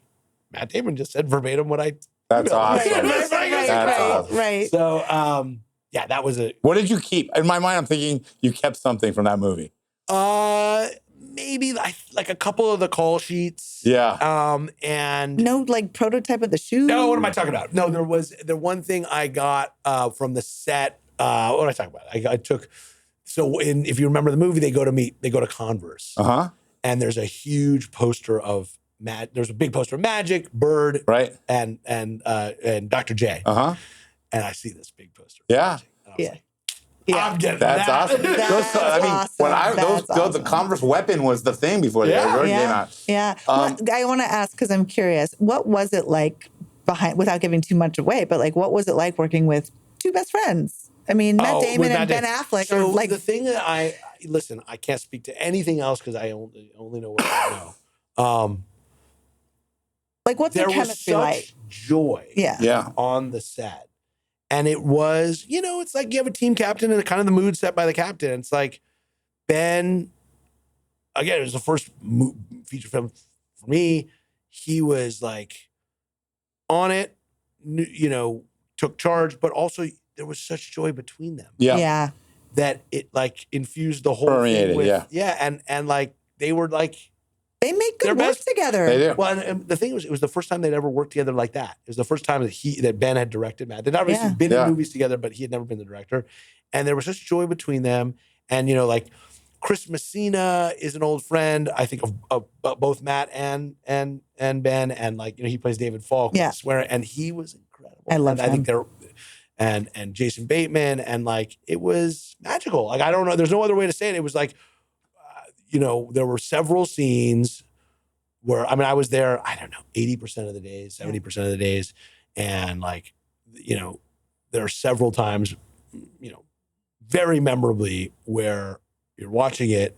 Matt Damon just said verbatim what I. That's awesome. That's awesome. Right. So, that was it. What did you keep? In my mind, I'm thinking you kept something from that movie. Maybe like a couple of the call sheets. Yeah. And no, like prototype of the shoe. No, what am I talking about? No, there was the one thing I got from the set. What am I talking about? I took. So if you remember the movie, they go to Converse. And there's a huge poster of there's a big poster of Magic, Bird, right, and Dr. J. And I see this big poster. Yeah. I'm getting that's that. awesome. Awesome. The Converse weapon was the thing before the Jordan came out. Yeah. I want to ask because I'm curious. What was it like without giving too much away? But like, what was it like working with 2 best friends? I mean, Matt Damon and Ben Affleck. So are like the thing that I can't speak to anything else because I only know what I know. Like, what's the chemistry like? There was such joy on the set. And it was, you know, it's like you have a team captain and kind of the mood set by the captain. It's like Ben, again, it was the first feature film for me. He was like on it, you know, took charge, but also there was such joy between them. Yeah. That it like infused the whole thing with, and like they were like, they make good work together. They do. Well, and the thing was, it was the first time they'd ever worked together like that. It was the first time that Ben had directed Matt. They'd obviously been in movies together, but he had never been the director. And there was such joy between them. And, you know, like Chris Messina is an old friend, I think, of both Matt and Ben. And like, you know, he plays David Falk. Yeah. And he was incredible. I love him. I think and Jason Bateman. And like, it was magical. Like, I don't know. There's no other way to say it. It was like, you know, there were several scenes where, I mean, I was there, I don't know, 80% of the days, 70% of the days. And like, you know, there are several times, you know, very memorably where you're watching it,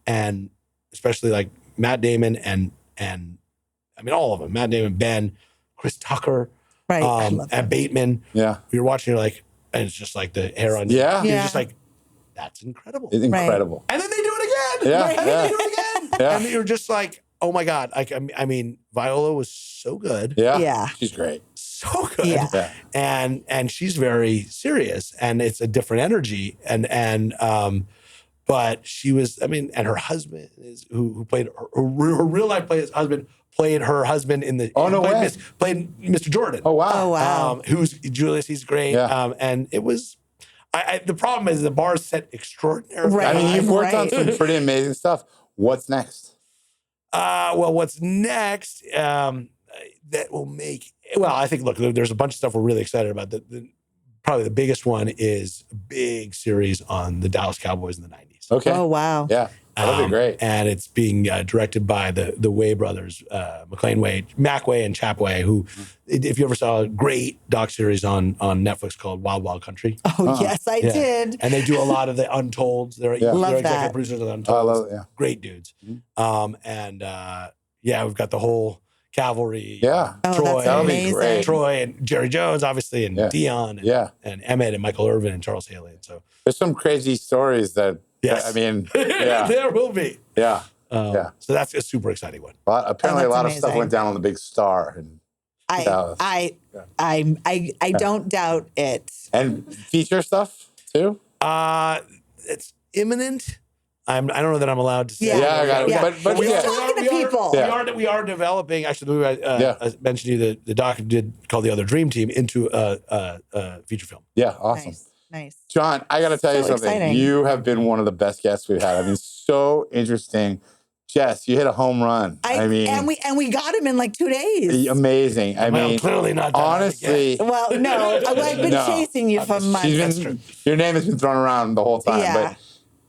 and especially like Matt Damon and I mean all of them, Matt Damon, Ben, Chris Tucker, Right. I love and that. Bateman. Yeah. You're watching, you're like, and it's just like the hair on your Yeah. You're Yeah. just like, that's incredible. It's incredible. And then they do it again. Yeah, Right? And then they do it again. Yeah. And you're just like, oh my God. Like, I mean, Viola was so good. Yeah. Yeah. She's great. So good. Yeah. Yeah. And she's very serious, and it's a different energy. But she was, I mean, and her husband is who played her real life husband played her husband in the Oh, no played, way. played Mr. Jordan. Oh, wow. Oh, wow. Who's Julius, he's great. Yeah. And it was the problem is the bar is set extraordinarily Right. I mean, you've worked on Right. some pretty amazing stuff. What's next? Well, what's next that will make, well, I think, look, there's a bunch of stuff we're really excited about. Probably the biggest one is a big series on the Dallas Cowboys in the 90s. Okay. Oh, wow. Yeah. That'll be great. And it's being directed by the Way brothers, McLean Way, Mac Way and Chap Way, who, if you ever saw a great doc series on Netflix called Wild Wild Country. Oh, yes, I Yeah. did. And they do a lot of the Untolds. They're Love executive that. producers of the Untolds. Oh, I love it, yeah. Great dudes. Yeah, we've got the whole Cavalry. Yeah. Oh, Troy, that's That'll be amazing. great. Troy and Jerry Jones, obviously, and Yeah. Dion, and, Yeah. and Emmett and Michael Irvin and Charles Haley. And so, There's some crazy stories that, yes, I mean, yeah. there will be. Yeah. Yeah. So that's a super exciting one. Apparently, a that's lot of stuff amazing. went down on the big star. Dallas. I don't doubt it. And feature stuff too? It's imminent. I don't know that I'm allowed to say. Yeah. Yeah, I got it. Yeah. But We're yeah. talking to people. Yeah. We are developing. Actually, Yeah. I mentioned to you the doc did called The Other Dream Team into a feature film. Yeah, awesome. Nice. John, I got to tell you So something. exciting. You have been one of the best guests we've had. I mean, so interesting. Jess, you hit a home run. I mean, and we got him in like 2 days. amazing. I Well, mean, clearly not done honestly, Well, no, I've been No. chasing you for months. your name has been thrown around the whole time. Yeah. But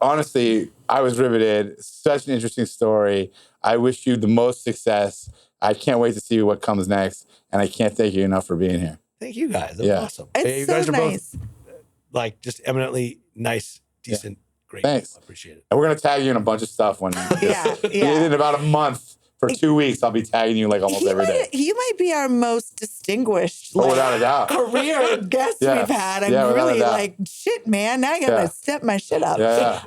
honestly, I was riveted. Such an interesting story. I wish you the most success. I can't wait to see what comes next. And I can't thank you enough for being here. Thank you guys. That's Yeah. awesome. It's you so guys are nice. both like just eminently nice, decent, great. Thanks. I appreciate it. And we're going to tag you in a bunch of stuff when Yeah, yeah. in about a month. For 2 weeks, I'll be tagging you like almost every day. You might be our most distinguished Oh, without a doubt. career guest Yeah. we've had. I'm Yeah, without a really doubt. like, shit, man. Now I gotta Yeah. step my shit up. Yeah.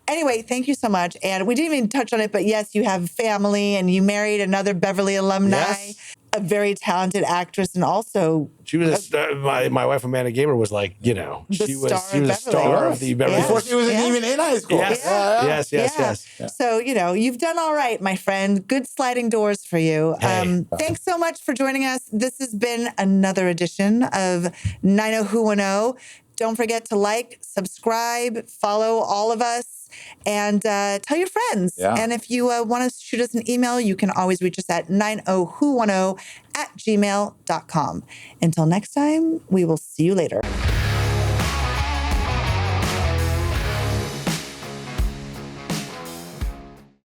Anyway, thank you so much. And we didn't even touch on it, but yes, you have family and you married another Beverly alumni, Yes. a very talented actress, and also She was my wife Amanda Gamer was like, The she was star she was a of star Beverly. of the Beverly Yeah. Before Hills. she was Yeah. even in high school. Yes. Yeah. Yes, yes, yes. So, you've done all right, my friend. Good sliding doors for you. Hey. Thanks so much for joining us. This has been another edition of 90who10. Don't forget to like, subscribe, follow all of us, and tell your friends. Yeah. And if you want to shoot us an email, you can always reach us at 90who10@gmail.com. Until next time, we will see you later.